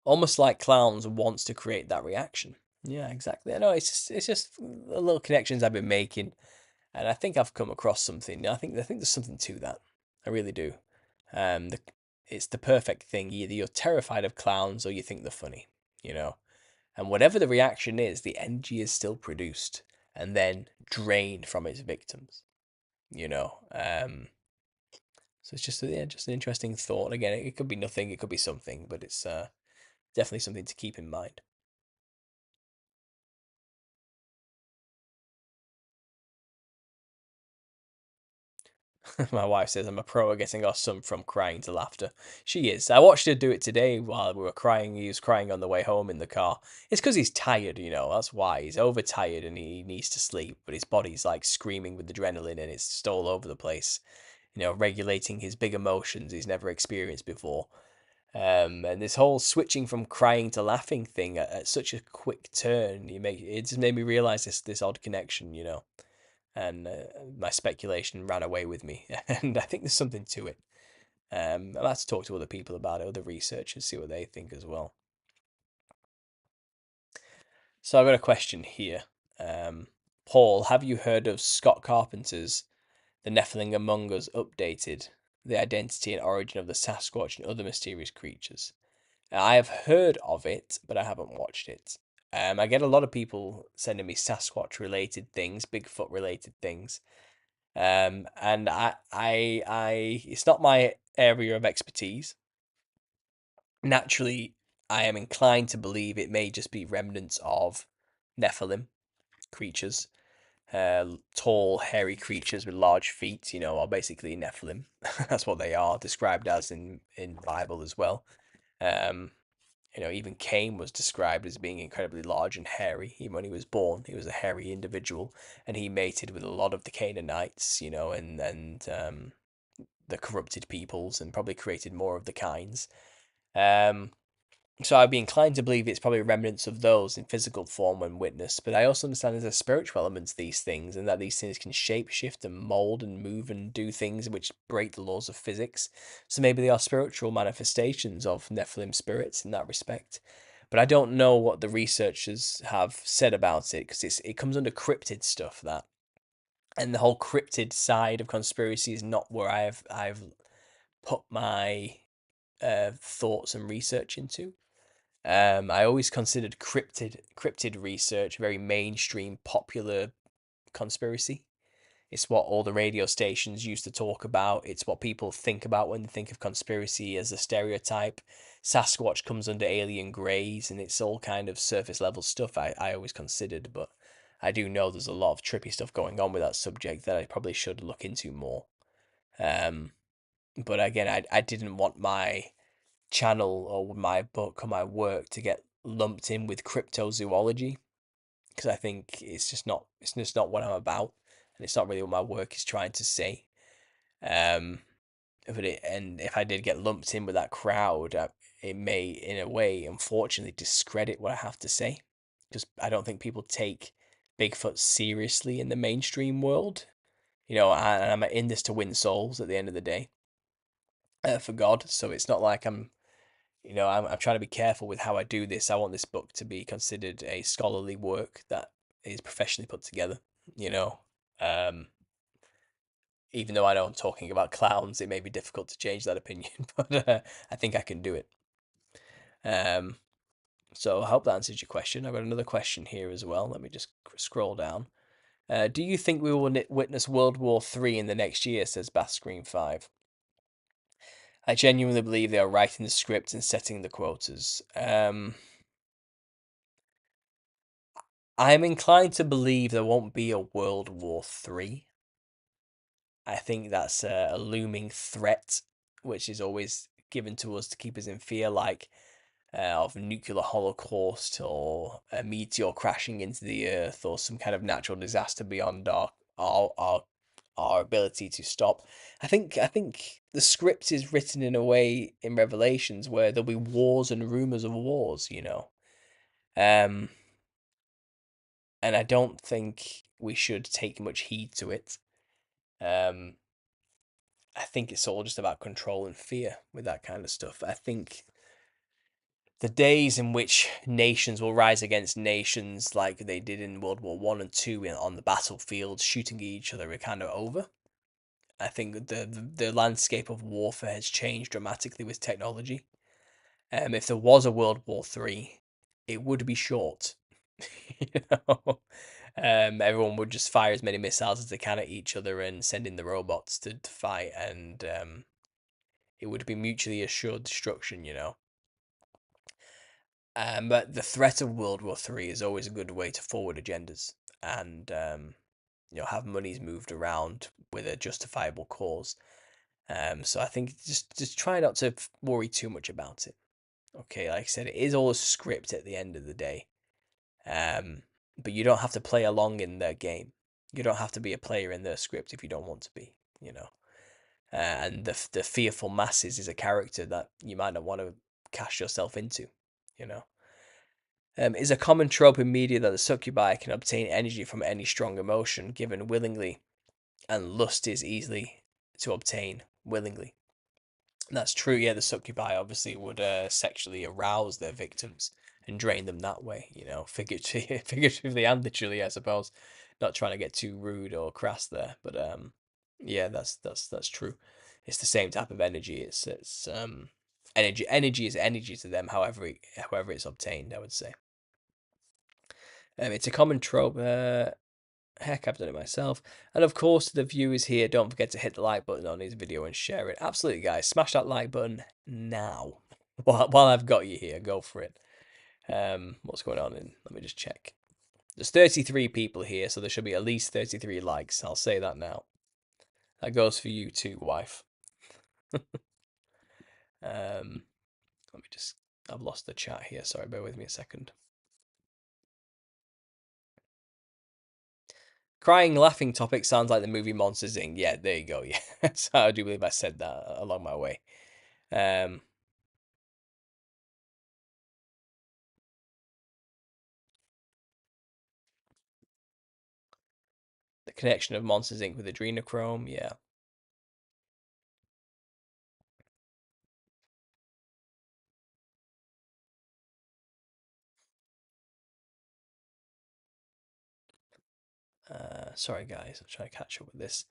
Almost like clowns wants to create that reaction. Yeah, exactly. I know it's just the little connections I've been making, and I think I've come across something. I think there's something to that. I really do. The it's the perfect thing. Either you're terrified of clowns or you think they're funny, you know. And whatever the reaction is, the energy is still produced and then drained from its victims, you know. So it's just just an interesting thought. Again, it could be nothing, it could be something, but it's definitely something to keep in mind. My wife says I'm a pro at getting our son from crying to laughter. She is. I watched her do it today while we were crying. He was crying on the way home in the car. It's because he's tired, you know. That's why he's overtired and he needs to sleep. But his body's like screaming with adrenaline and it's just all over the place. You know, regulating his big emotions he's never experienced before. And this whole switching from crying to laughing thing at such a quick turn, it just made me realize this odd connection, you know. And my speculation ran away with me, and I think there's something to it. I'll have to talk to other people about it, other researchers, see what they think as well. So I've got a question here. Paul, have you heard of Scott Carpenter's The Nephilim Among Us Updated, the identity and origin of the Sasquatch and other mysterious creatures? I have heard of it, but I haven't watched it. I get a lot of people sending me Sasquatch related things, Bigfoot related things. And it's not my area of expertise. Naturally, I am inclined to believe it may just be remnants of Nephilim creatures, tall, hairy creatures with large feet. You know, are basically Nephilim. That's what they are described as in Bible as well. Um, you know, even Cain was described as being incredibly large and hairy. Even when he was born, he was a hairy individual, and he mated with a lot of the Canaanites. You know, and the corrupted peoples, and probably created more of the kinds. Um, so I'd be inclined to believe it's probably remnants of those in physical form when witnessed, but I also understand there's a spiritual element to these things, and that these things can shape shift and mold and move and do things which break the laws of physics. So maybe they are spiritual manifestations of Nephilim spirits in that respect. But I don't know what the researchers have said about it because it comes under cryptid stuff, that, and the whole cryptid side of conspiracy is not where I've put my thoughts and research into. I always considered cryptid research very mainstream, popular conspiracy. It's what all the radio stations used to talk about. It's what people think about when they think of conspiracy as a stereotype. Sasquatch comes under alien greys, and it's all kind of surface level stuff I always considered, but I do know there's a lot of trippy stuff going on with that subject that I probably should look into more. Um, but again, I didn't want my channel or my book or my work to get lumped in with cryptozoology because I think it's just not what I'm about, and it's not really what my work is trying to say. Um, and if I did get lumped in with that crowd, it may, in a way, unfortunately, discredit what I have to say, because I don't think people take Bigfoot seriously in the mainstream world. You know, and I'm in this to win souls at the end of the day, for God. So it's not like I'm trying to be careful with how I do this. I want this book to be considered a scholarly work that is professionally put together. You know, um, even though I know I'm talking about clowns, it may be difficult to change that opinion, but I think I can do it. Um, so I hope that answers your question. I've got another question here as well. Let me just scroll down. Do you think we will witness World War III in the next year? Says Bath Screen 5. I genuinely believe they are writing the script and setting the quotas. I'm inclined to believe there won't be a World War III. I think that's a looming threat, which is always given to us to keep us in fear, like of nuclear holocaust or a meteor crashing into the earth or some kind of natural disaster beyond our ability to stop. I think the script is written in a way in Revelations where there'll be wars and rumors of wars, you know. Um, and I don't think we should take much heed to it. Um, I think it's all just about control and fear with that kind of stuff. I think the days in which nations will rise against nations like they did in World War One and Two on the battlefield, shooting at each other, are kind of over. I think the landscape of warfare has changed dramatically with technology. If there was a World War Three, it would be short. you know, everyone would just fire as many missiles as they can at each other and send in the robots to fight, and it would be mutually assured destruction. But the threat of World War Three is always a good way to forward agendas and have monies moved around with a justifiable cause. So I think just try not to worry too much about it. Okay, like I said, it is all a script at the end of the day. But you don't have to play along in their game. You don't have to be a player in their script if you don't want to be. And the fearful masses is a character that you might not want to cast yourself into. You know. Is a common trope in media that the succubi can obtain energy from any strong emotion given willingly, and lust is easily to obtain willingly. That's true. Yeah, the succubi obviously would sexually arouse their victims and drain them that way. Figuratively and literally, I suppose. Not trying to get too rude or crass there, but yeah, that's true. It's the same type of energy. It's energy. Energy is energy to them. However it's obtained, I would say. It's a common trope. Heck, I've done it myself. And of course, to the viewers here, don't forget to hit the like button on this video and share it. Absolutely, guys. Smash that like button now. While I've got you here, go for it. What's going on? Let me just check. There's 33 people here, so there should be at least 33 likes. I'll say that now. That goes for you too, wife. Let me just... I've lost the chat here. Sorry, bear with me a second. Crying, laughing topic sounds like the movie Monsters Inc. Yeah, there you go. Yeah, so I do believe I said that along my way. The connection of Monsters Inc. with adrenochrome, yeah. Sorry, guys, I'm trying to catch up with this.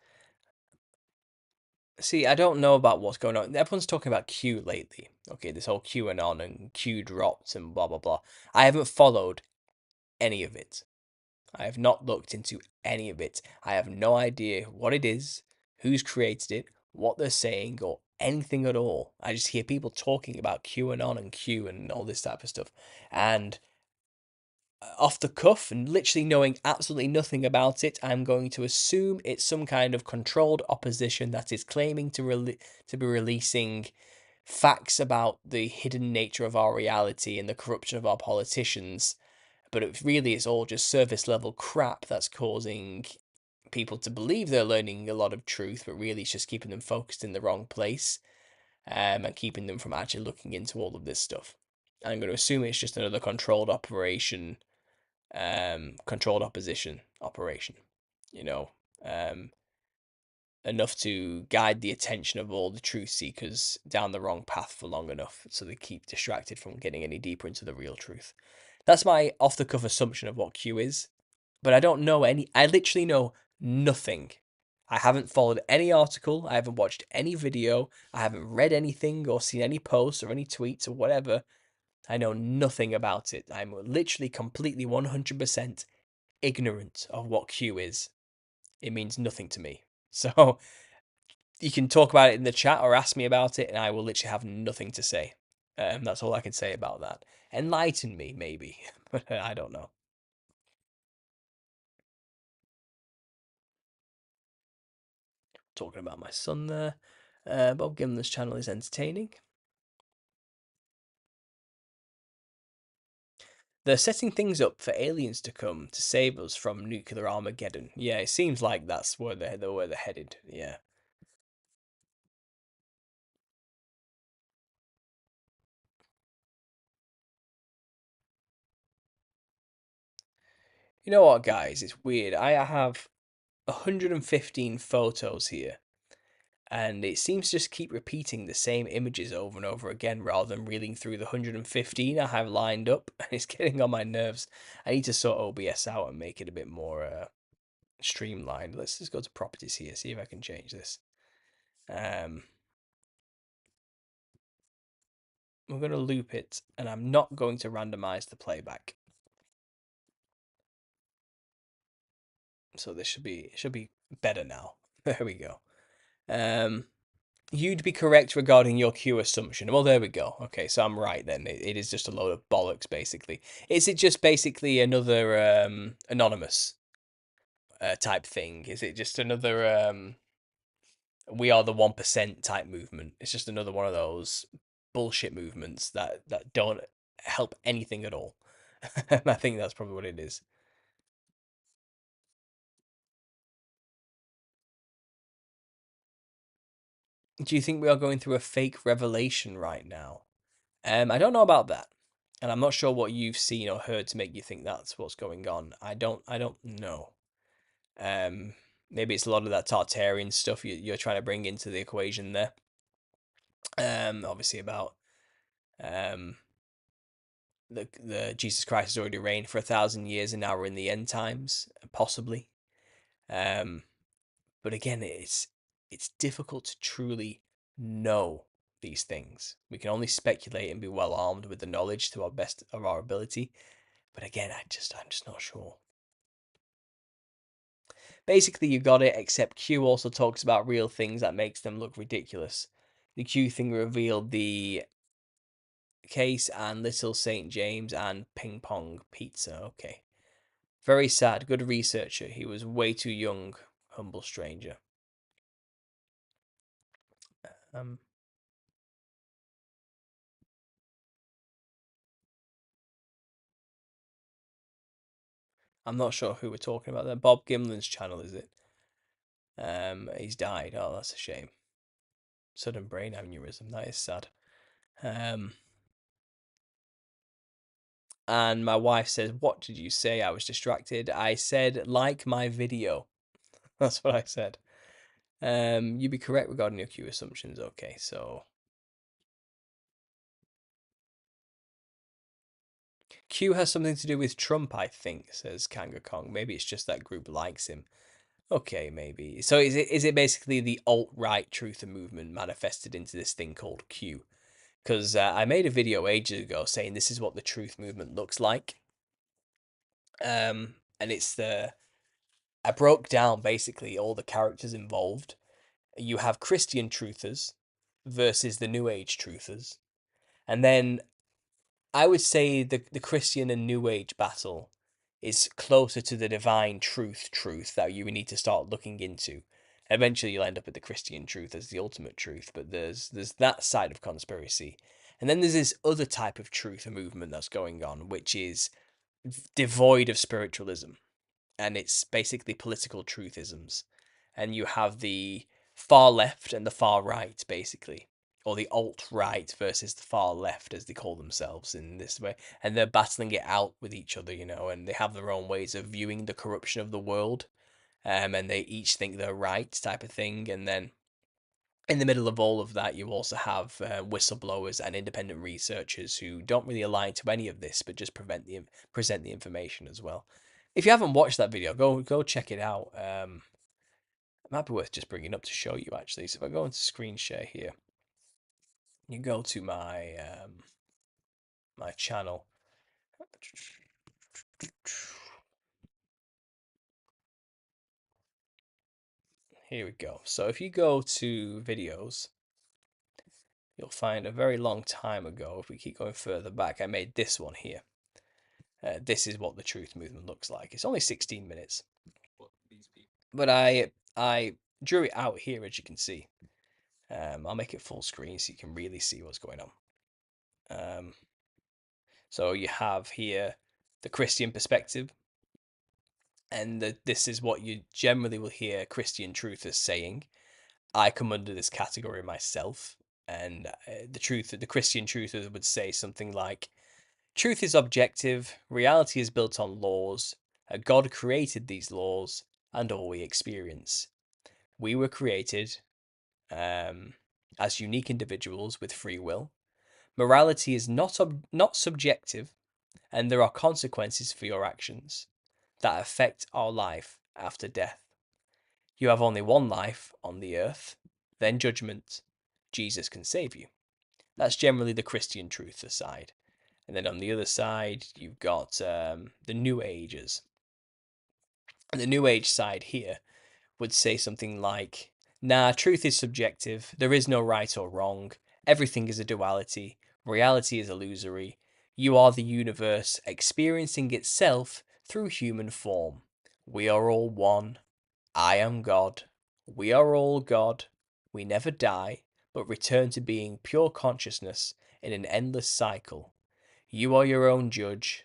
See, I don't know about what's going on. Everyone's talking about Q lately. Okay, this whole QAnon and Q dropped and blah blah blah. I haven't followed any of it. I have not looked into any of it. I have no idea what it is, who's created it, what they're saying, or anything at all. I just hear people talking about QAnon and Q and all this type of stuff. And off the cuff and literally knowing absolutely nothing about it, I'm going to assume it's some kind of controlled opposition that is claiming to be releasing facts about the hidden nature of our reality and the corruption of our politicians. But it really is all just surface level crap that's causing people to believe they're learning a lot of truth, but really it's just keeping them focused in the wrong place, and keeping them from actually looking into all of this stuff. I'm going to assume it's just another controlled operation, controlled opposition operation, you know, um, enough to guide the attention of all the truth seekers down the wrong path for long enough so they keep distracted from getting any deeper into the real truth. That's my off the cuff assumption of what Q is, but I don't know any. I literally know nothing. I haven't followed any article, I haven't watched any video, I haven't read anything or seen any posts or any tweets or whatever. I know nothing about it. I'm literally completely 100% ignorant of what Q is. It means nothing to me. So you can talk about it in the chat or ask me about it, and I will literally have nothing to say. That's all I can say about that. Enlighten me, maybe, but I don't know. Talking about my son there. Bob Gimlin's channel is entertaining. They're setting things up for aliens to come to save us from nuclear Armageddon. Yeah, it seems like that's where they're headed. Yeah. You know what, guys? It's weird. I have 115 photos here, and it seems to just keep repeating the same images over and over again rather than reading through the 115 I have lined up. It's getting on my nerves. I need to sort OBS out and make it a bit more streamlined. Let's just go to properties here, see if I can change this. Um, we're going to loop it, and I'm not going to randomize the playback. So this should be better now. There we go. You'd be correct regarding your Q assumption. Well, there we go. Okay, so I'm right then. It is just a load of bollocks, basically. Is it just basically another anonymous type thing? Is it just another we are the 1% type movement? It's just another one of those bullshit movements that don't help anything at all. I think that's probably what it is. Do you think we are going through a fake revelation right now? I don't know about that, and I'm not sure what you've seen or heard to make you think that's what's going on. I don't know. Um, Maybe it's a lot of that Tartarian stuff you're trying to bring into the equation there. Obviously about um the Jesus Christ has already reigned for 1,000 years, and now we're in the end times, possibly. Um, but again, it's difficult to truly know these things. We can only speculate and be well armed with the knowledge to our best of our ability. But again, I'm just not sure. Basically, you got it, except Q also talks about real things that makes them look ridiculous. The Q thing revealed the case and Little St. James and Ping Pong Pizza. Okay. Very sad. Good researcher. He was way too young. Humble stranger. Um, I'm not sure who we're talking about there. Bob Gimlin's channel, is it? He's died. Oh, that's a shame. Sudden brain aneurysm. That is sad. And my wife says, "What did you say? I was distracted." I said, "Like my video." That's what I said. You'd be correct regarding your Q assumptions. Okay, so Q has something to do with Trump, I think, says Kanga Kong. Maybe it's just that group likes him. Okay, maybe. So is it basically the alt-right truther movement manifested into this thing called Q? Because I made a video ages ago saying this is what the truth movement looks like. And it's I broke down basically all the characters involved. You have Christian truthers versus the New Age truthers. And then I would say the Christian and New Age battle is closer to the divine truth that you need to start looking into. Eventually you'll end up at the Christian truth as the ultimate truth, but there's that side of conspiracy. And then there's this other type of truth movement that's going on, which is devoid of spiritualism, and it's basically political truthisms. And you have the far left and the far right, basically, or the alt right versus the far left, as they call themselves in this way, and they're battling it out with each other, and they have their own ways of viewing the corruption of the world, and they each think they're right, type of thing. And then in the middle of all of that, you also have whistleblowers and independent researchers who don't really align to any of this, but just present the information as well. If you haven't watched that video, go check it out. It might be worth just bringing up to show you actually. So if I go into screen share here, you go to my channel. Here we go. So if you go to videos, you'll find a very long time ago, if we keep going further back, I made this one here. This is what the truth movement looks like. It's only 16 minutes. But I drew it out here, as you can see. I'll make it full screen so you can really see what's going on. So you have here the Christian perspective, and this is what you generally will hear Christian truthers saying. I come under this category myself, and the Christian truthers would say something like, "Truth is objective, reality is built on laws, God created these laws, and all we experience. We were created as unique individuals with free will. Morality is not subjective, and there are consequences for your actions that affect our life after death. You have only one life on the earth, then judgment. Jesus can save you. That's generally the Christian truth side. And then on the other side, you've got the New Agers. And the New Age side here would say something like, nah, truth is subjective. There is no right or wrong. Everything is a duality. Reality is illusory. You are the universe experiencing itself through human form. We are all one. I am God. We are all God. We never die, but return to being pure consciousness in an endless cycle. You are your own judge.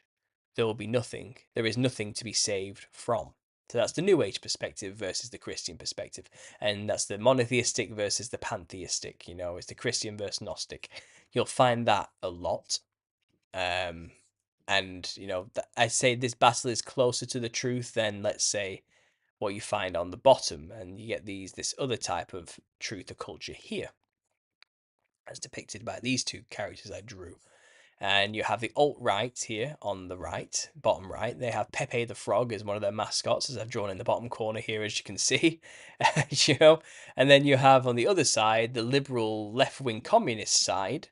There will be nothing. There is nothing to be saved from. So that's the New Age perspective versus the Christian perspective. And that's the monotheistic versus the pantheistic, it's the Christian versus Gnostic. You'll find that a lot. And, I'd say this battle is closer to the truth than, let's say, what you find on the bottom. And you get this other type of truth or culture here, as depicted by these two characters I drew. And you have the alt-right here on the right, bottom right. They have Pepe the Frog as one of their mascots, as I've drawn in the bottom corner here, as you can see. And then you have on the other side the liberal left-wing communist side,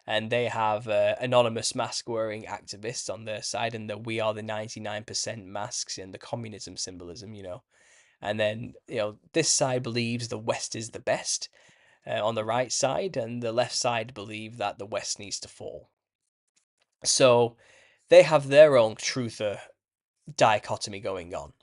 and they have anonymous mask-wearing activists on their side, and the "We Are the 99% masks" and the communism symbolism. And then this side believes the West is the best on the right side, and the left side believe that the West needs to fall. So they have their own truther dichotomy going on.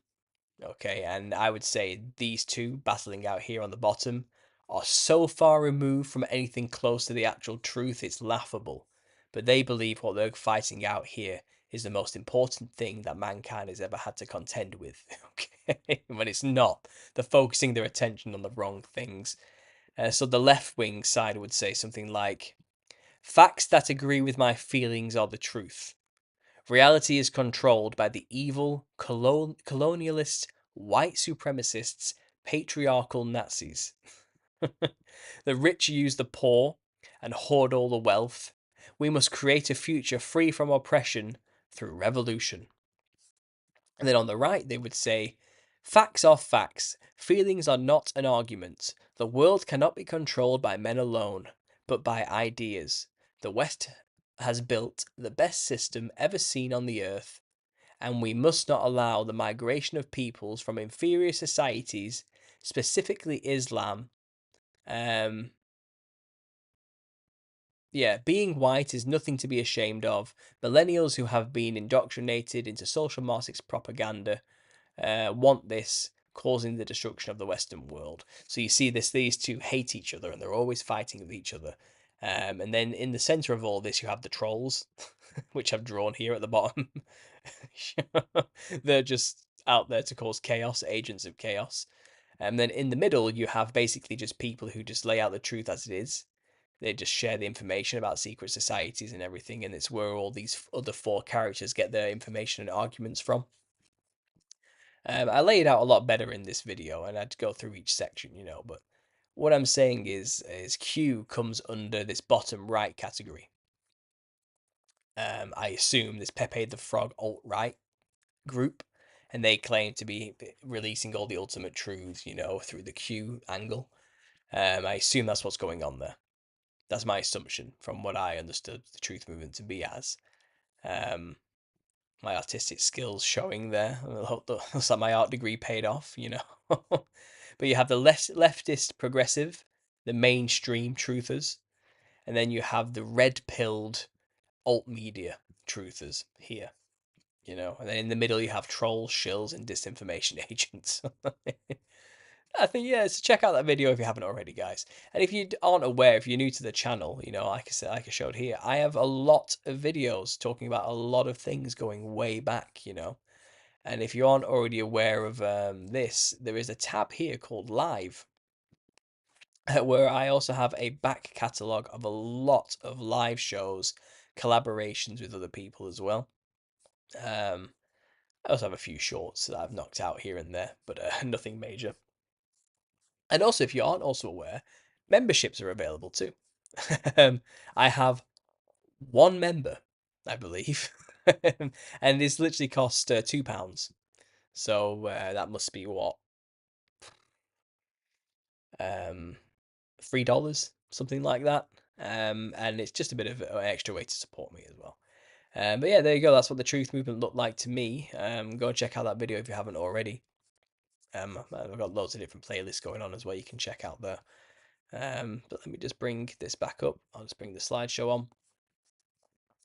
Okay, and I would say these two battling out here on the bottom are so far removed from anything close to the actual truth, it's laughable. But they believe what they're fighting out here is the most important thing that mankind has ever had to contend with. Okay, when it's not. They're focusing their attention on the wrong things. So the left wing side would say something like, facts that agree with my feelings are the truth. Reality is controlled by the evil, colonialist, white supremacists, patriarchal Nazis. The rich use the poor and hoard all the wealth. We must create a future free from oppression through revolution. And then on the right, they would say, facts are facts. Feelings are not an argument. The world cannot be controlled by men alone, but by ideas. The West has built the best system ever seen on the earth, and we must not allow the migration of peoples from inferior societies, specifically Islam. Being white is nothing to be ashamed of. Millennials who have been indoctrinated into social Marxist propaganda want this, causing the destruction of the Western world. So you see these two hate each other and they're always fighting with each other. And then in the center of all this, you have the trolls, which I've drawn here at the bottom. They're just out there to cause chaos, agents of chaos. And then in the middle, you have basically just people who just lay out the truth as it is. They just share the information about secret societies and everything, and it's where all these other four characters get their information and arguments from. I lay it out a lot better in this video, and I'd go through each section, but what I'm saying is Q comes under this bottom right category. I assume this Pepe the Frog alt-right group, and they claim to be releasing all the ultimate truths, through the Q angle. I assume that's what's going on there. That's my assumption from what I understood the truth movement to be as. My artistic skills showing there. Looks like my art degree paid off, But you have the leftist progressive, the mainstream truthers, and then you have the red-pilled alt media truthers here, And then in the middle you have trolls, shills, and disinformation agents. I think, so check out that video if you haven't already, guys. And if you aren't aware, if you're new to the channel, like I said, like I showed here, I have a lot of videos talking about a lot of things going way back, And if you aren't already aware of this, there is a tab here called Live, where I also have a back catalogue of a lot of live shows, collaborations with other people as well. I also have a few shorts that I've knocked out here and there, but nothing major. And also, if you aren't also aware, memberships are available too. I have one member, I believe, and this literally costs £2. So that must be what $3, something like that. And it's just a bit of an extra way to support me as well. But yeah, there you go. That's what the truth movement looked like to me. Go and check out that video if you haven't already. I've got loads of different playlists going on as well. You can check out there. But let me just bring this back up. I'll just bring the slideshow on.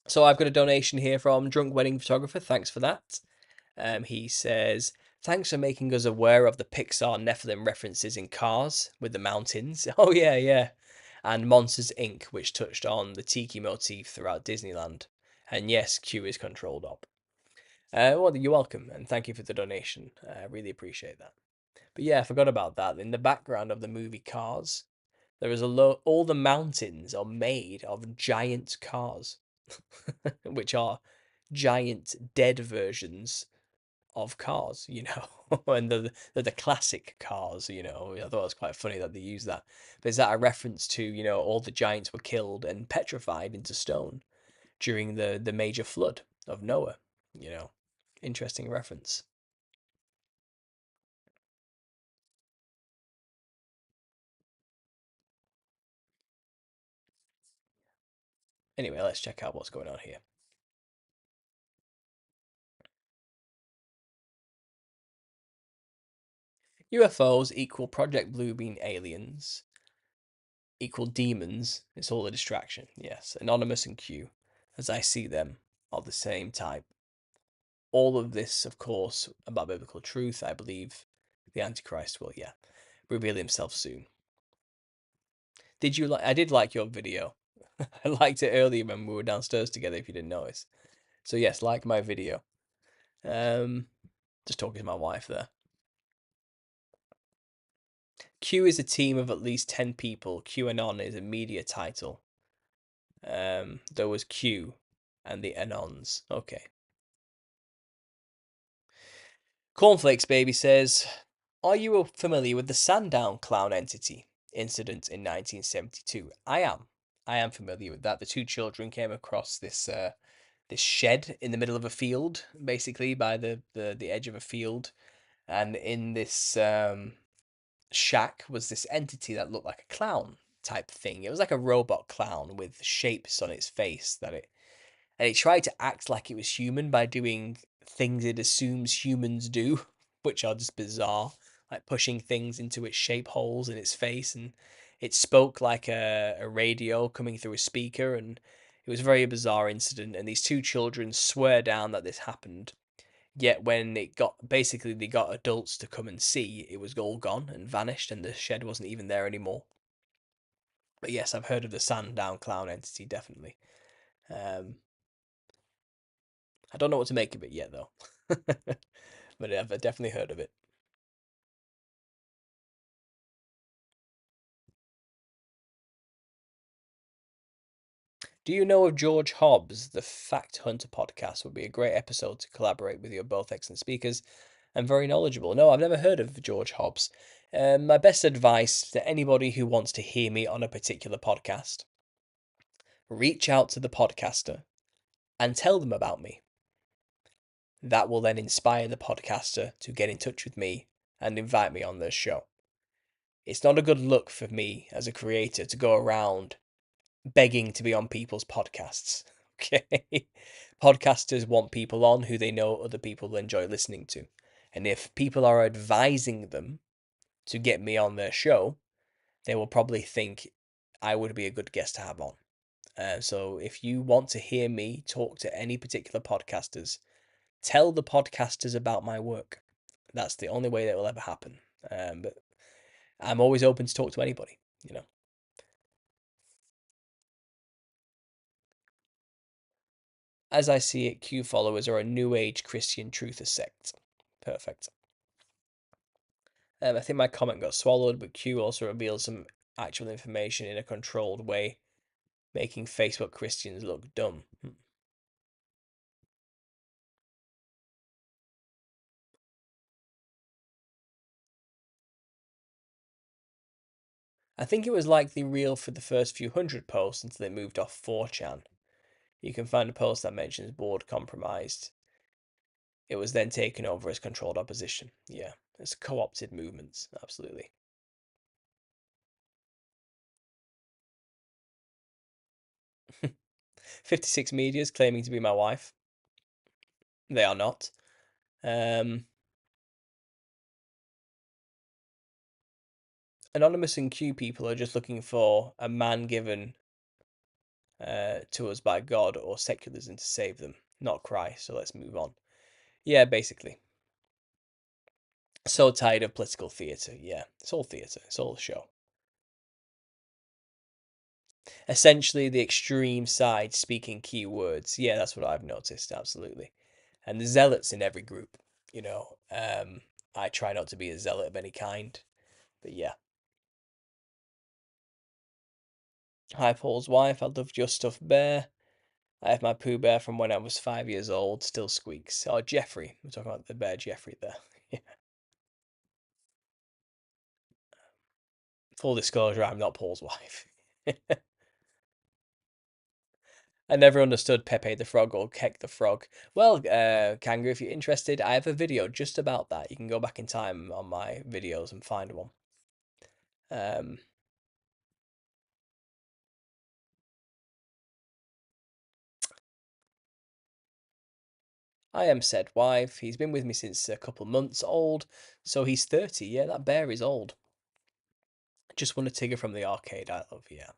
So I've got a donation here from Drunk Wedding Photographer. Thanks for that. He says, thanks for making us aware of the Pixar Nephilim references in Cars with the mountains. Oh, yeah, yeah. And Monsters Inc., which touched on the tiki motif throughout Disneyland. And yes, Q is controlled op. Well, you're welcome, and thank you for the donation. I really appreciate that. But yeah, I forgot about that. In the background of the movie Cars, there is all the mountains are made of giant cars, which are giant dead versions of cars, and they're the classic cars, I thought it was quite funny that they use that. But is that a reference to, all the giants were killed and petrified into stone during the major flood of Noah, Interesting reference. Anyway, let's check out what's going on here. UFOs equal Project Bluebeam aliens equal demons. It's all a distraction. Yes, Anonymous and Q, as I see them, are the same type. All of this, of course, about biblical truth. I believe the Antichrist will, reveal himself soon. Did you like? I did like your video. I liked it earlier when we were downstairs together. If you didn't notice, so yes, like my video. Just talking to my wife there. Q is a team of at least 10 people. QAnon is a media title. There was Q and the Anons. Okay. Cornflakes Baby says, are you familiar with the Sandown clown entity incident in 1972? I am. I am familiar with that. The two children came across this shed in the middle of a field, basically by the edge of a field, and in this shack was this entity that looked like a clown type thing. It was like a robot clown with shapes on its face and it tried to act like it was human by doing things it assumes humans do, which are just bizarre, like pushing things into its shape holes in its face, and it spoke like a radio coming through a speaker, and it was a very bizarre incident. And these two children swear down that this happened. Yet when they got adults to come and see, it was all gone and vanished, and the shed wasn't even there anymore. But yes, I've heard of the Sandown clown entity, definitely. Um, I don't know what to make of it yet, though. But I've definitely heard of it. Do you know of George Hobbs? The Fact Hunter podcast would be a great episode to collaborate with your both excellent speakers and very knowledgeable. No, I've never heard of George Hobbs. My best advice to anybody who wants to hear me on a particular podcast, reach out to the podcaster and tell them about me. That will then inspire the podcaster to get in touch with me and invite me on their show. It's not a good look for me as a creator to go around begging to be on people's podcasts. Okay? Podcasters want people on who they know other people enjoy listening to. And if people are advising them to get me on their show, they will probably think I would be a good guest to have on. So if you want to hear me talk to any particular podcasters, tell the podcasters about my work. That's the only way that will ever happen. But I'm always open to talk to anybody. As I see it, Q followers are a new age Christian truther sect. Perfect. I think my comment got swallowed, but Q also revealed some actual information in a controlled way, making Facebook Christians look dumb. I think it was likely real for the first few hundred posts until it moved off 4chan. You can find a post that mentions board compromised. It was then taken over as controlled opposition. Yeah, it's co opted movements, absolutely. 56 medias claiming to be my wife. They are not. Anonymous and Q people are just looking for a man given to us by God or secularism to save them, not Christ. So let's move on. Yeah, basically. So tired of political theatre. Yeah, it's all theatre. It's all a show. Essentially, the extreme side speaking key words. Yeah, that's what I've noticed. Absolutely. And the zealots in every group. You know, I try not to be a zealot of any kind. But yeah. Hi, Paul's wife. I loved your stuffed bear. I have my Pooh Bear from when I was 5 years old. Still squeaks. Oh, Jeffrey. We're talking about the bear Jeffrey there. Yeah. Full disclosure, I'm not Paul's wife. I never understood Pepe the Frog or Keck the Frog. Well, Kangaroo, if you're interested, I have a video just about that. You can go back in time on my videos and find one. I am said wife. He's been with me since a couple months old, so he's 30. Yeah, that bear is old. Just won a Tigger from the arcade. I love, yeah.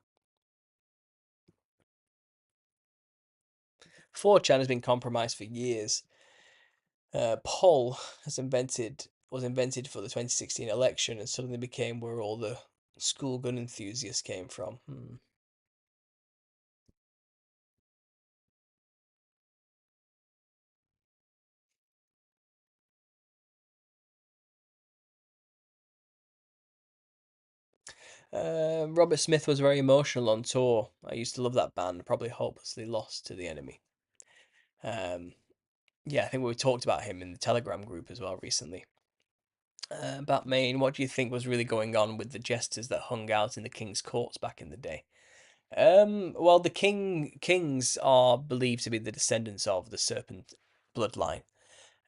4chan has been compromised for years. Poll was invented for the 2016 election and suddenly became where all the school gun enthusiasts came from. Robert Smith was very emotional on tour. I used to love that band. Probably hopelessly lost to the enemy. Um, yeah, I think we talked about him in the Telegram group as well recently. Batman, what do you think was really going on with the jesters that hung out in the king's courts back in the day? Well, the kings are believed to be the descendants of the serpent bloodline.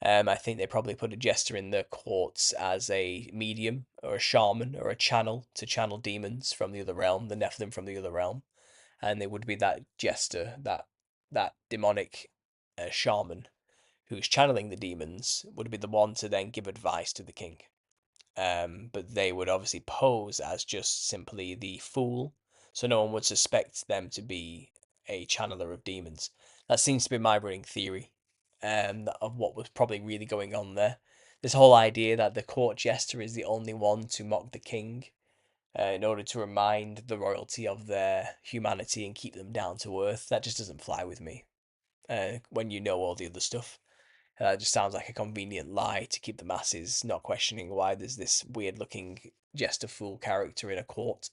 I think they probably put a jester in the courts as a medium or a shaman or a channel to channel demons from the other realm, the Nephilim from the other realm, and they would be that jester, that demonic shaman who's channeling the demons would be the one to then give advice to the king. But they would obviously pose as just simply the fool, so no one would suspect them to be a channeler of demons. That seems to be my running theory of what was probably really going on there. This whole idea that the court jester is the only one to mock the king in order to remind the royalty of their humanity and keep them down to earth, that just doesn't fly with me when you know all the other stuff. It just sounds like a convenient lie to keep the masses not questioning why there's this weird looking jester fool character in a court.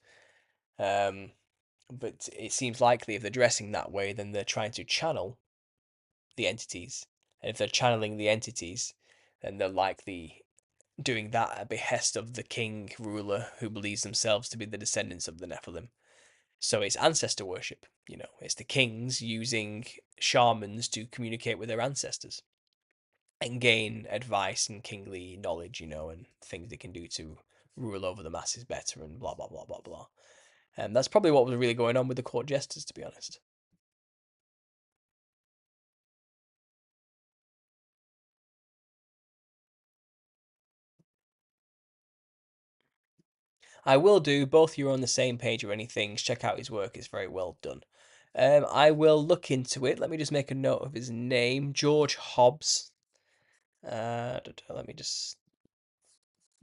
But it seems likely if they're dressing that way, then they're trying to channel the entities. And if they're channeling the entities, then they're likely doing that at behest of the king ruler who believes themselves to be the descendants of the Nephilim. So it's ancestor worship, you know, it's the kings using shamans to communicate with their ancestors and gain advice and kingly knowledge, you know, and things they can do to rule over the masses better and blah blah blah blah blah. And that's probably what was really going on with the court jesters, to be honest. I will do. Both you're on the same page or anything. Check out his work; it's very well done. I will look into it. Let me just make a note of his name, George Hobbs. Let me just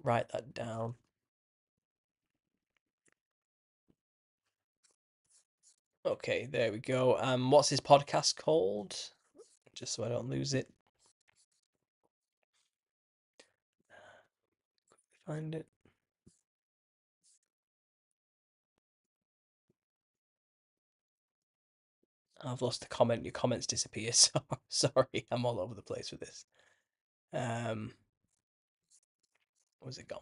write that down. Okay, there we go. What's his podcast called? Just so I don't lose it. Find it. I've lost the comment. Your comments disappear. So sorry, I'm all over the place with this. Where's it gone?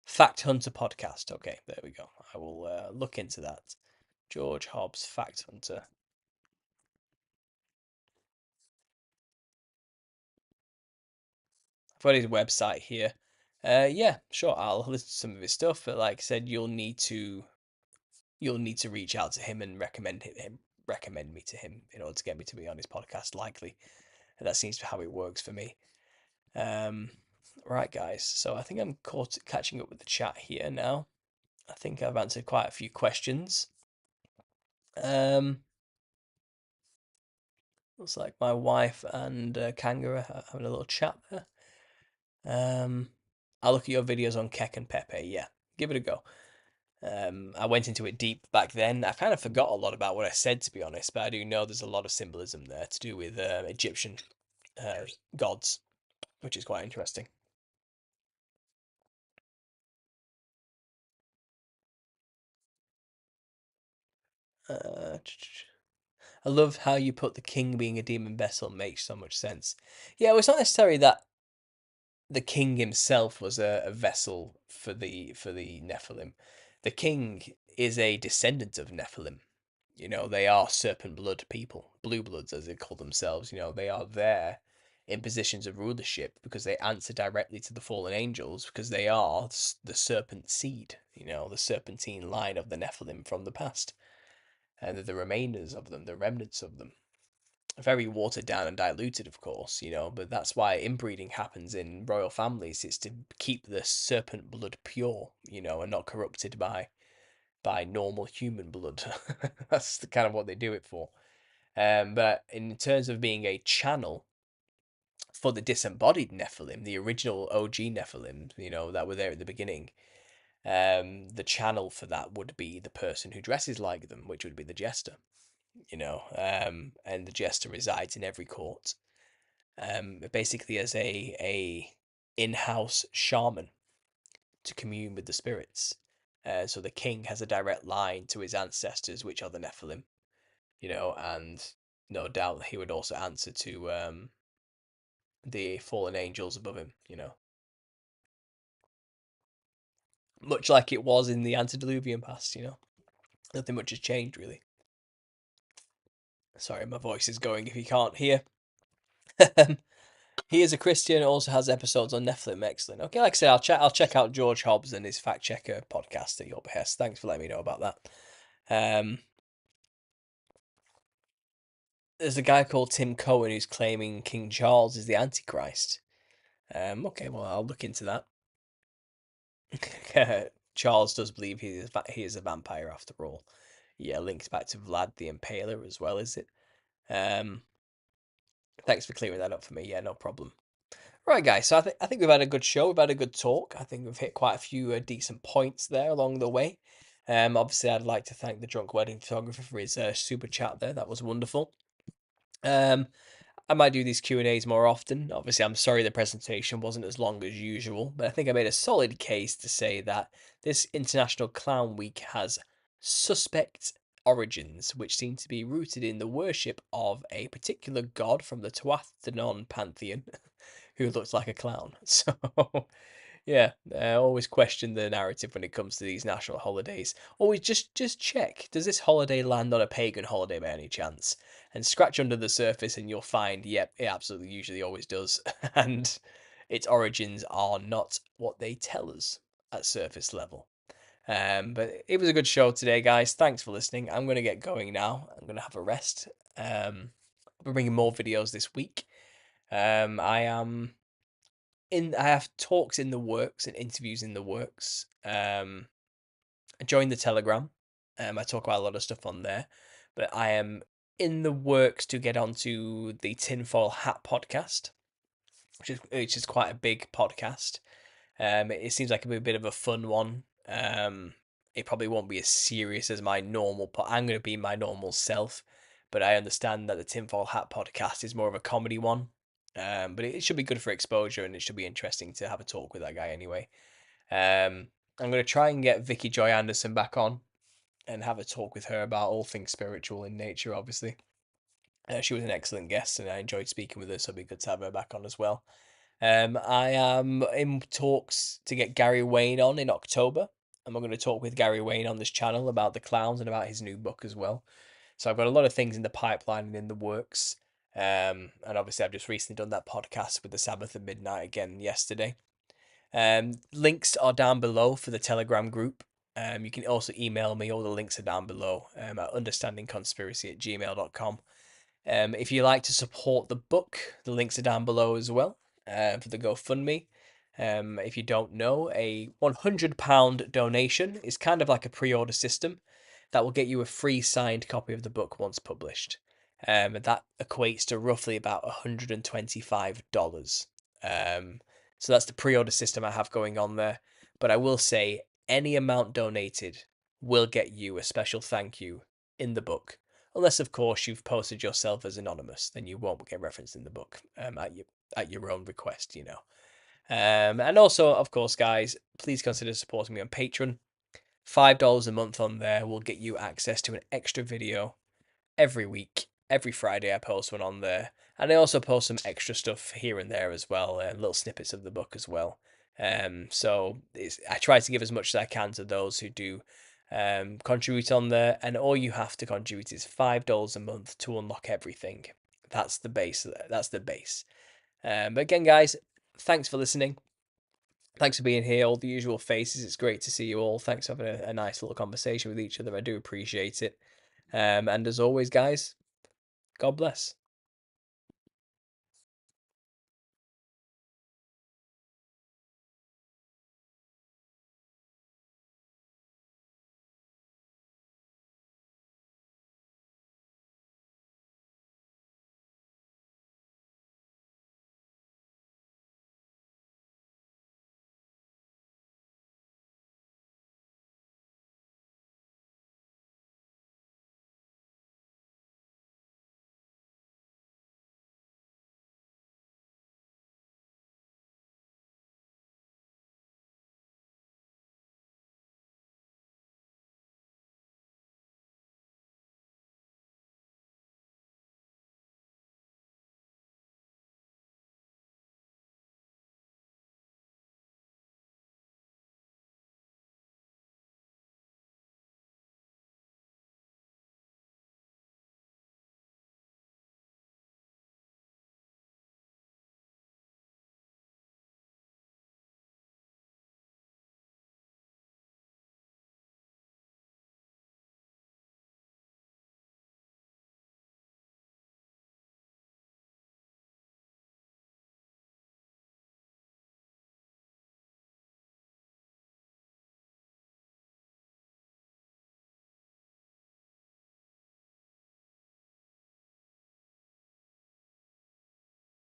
Fact Hunter podcast. Okay, there we go. I will look into that. George Hobbs, Fact Hunter. I've got his website here. Yeah, sure. I'll listen to some of his stuff, but like I said, you'll need to you'll need to reach out to him and recommend me to him in order to get me to be on his podcast. Likely, and that seems to be how it works for me. Um, right, guys. So I think I'm catching up with the chat here now. I think I've answered quite a few questions. Looks like my wife and Kanga are having a little chat there. I'll look at your videos on Keck and Pepe. Yeah, give it a go. I went into it deep back then. I kind of forgot a lot about what I said, to be honest, but I do know there's a lot of symbolism there to do with Egyptian gods, which is quite interesting. I love how you put the king being a demon vessel makes so much sense. Yeah, well, it's not necessarily that the king himself was a vessel for the Nephilim. The king is a descendant of Nephilim. You know, they are serpent blood people, blue bloods as they call themselves. You know, they are there in positions of rulership because they answer directly to the fallen angels because they are the serpent seed. You know, the serpentine line of the Nephilim from the past, and they're the remainders of them, the remnants of them, very watered down and diluted, of course, you know, but that's why inbreeding happens in royal families. It's to keep the serpent blood pure, you know, and not corrupted by normal human blood. That's the kind of what they do it for. But in terms of being a channel for the disembodied Nephilim, the original OG Nephilim, you know, that were there at the beginning, the channel for that would be the person who dresses like them, which would be the jester, you know, and the jester resides in every court, basically as a in-house shaman to commune with the spirits. So the king has a direct line to his ancestors, which are the Nephilim, you know, and no doubt he would also answer to the fallen angels above him, you know, much like it was in the antediluvian past, you know. Nothing much has changed really. Sorry, my voice is going if you can't hear. He is a Christian. Also has episodes on Nephilim. Excellent. Okay, like I said, I'll check out George Hobbs and his Fact Checker podcast at your behest. Thanks for letting me know about that. There's a guy called Tim Cohen who's claiming King Charles is the Antichrist. Okay, well I'll look into that. Charles does believe he is a vampire after all. Yeah, links back to Vlad the Impaler as well, is it? Thanks for clearing that up for me. Yeah, no problem. Right, guys. So I think we've had a good show. We've had a good talk. I think we've hit quite a few decent points there along the way. Obviously, I'd like to thank the Drunk Wedding Photographer for his super chat there. That was wonderful. I might do these Q&As more often. Obviously, I'm sorry the presentation wasn't as long as usual, but I think I made a solid case to say that this International Clown Week has suspect origins, which seem to be rooted in the worship of a particular god from the Tuatha'an pantheon, who looks like a clown. So, yeah, I always question the narrative when it comes to these national holidays. Always just check, does this holiday land on a pagan holiday by any chance? And scratch under the surface and you'll find, yep, it absolutely usually always does. And its origins are not what they tell us at surface level. But it was a good show today, guys. Thanks for listening. I'm going to get going now. I'm going to have a rest. We're bringing more videos this week. I am I have talks in the works and interviews in the works. Join the Telegram. I talk about a lot of stuff on there, but I am in the works to get onto the Tinfoil Hat podcast, which is quite a big podcast. It seems like it'll be a bit of a fun one. It probably won't be as serious as my normal. I'm going to be my normal self, but I understand that the Tinfoil Hat podcast is more of a comedy one. But it should be good for exposure, and it should be interesting to have a talk with that guy anyway. I'm going to try and get Vicky Joy Anderson back on and have a talk with her about all things spiritual in nature, obviously. She was an excellent guest, and I enjoyed speaking with her, so it'd be good to have her back on as well. I am in talks to get Gary Wayne on in October, and we're going to talk with Gary Wayne on this channel about the clowns and about his new book as well. So I've got a lot of things in the pipeline and in the works. And obviously I've just recently done that podcast with the Sabbath at Midnight again yesterday. Links are down below for the Telegram group. You can also email me. All the links are down below at understandingconspiracy@gmail.com. If you like to support the book, the links are down below as well for the GoFundMe. If you don't know, a £100 donation is kind of like a pre-order system that will get you a free signed copy of the book once published. That equates to roughly about $125. So that's the pre-order system I have going on there. But I will say any amount donated will get you a special thank you in the book. Unless, of course, you've posted yourself as anonymous, then you won't get referenced in the book at your own request, you know. And also, of course, guys, please consider supporting me on Patreon. $5 a month on there will get you access to an extra video every week. Every Friday, I post one on there, and I also post some extra stuff here and there as well, and little snippets of the book as well. So I try to give as much as I can to those who do contribute on there, and all you have to contribute is $5 a month to unlock everything. That's the base. That's the base. But again, guys, thanks for listening. Thanks for being here. All the usual faces. It's great to see you all. Thanks for having a nice little conversation with each other. I do appreciate it. And as always, guys, God bless.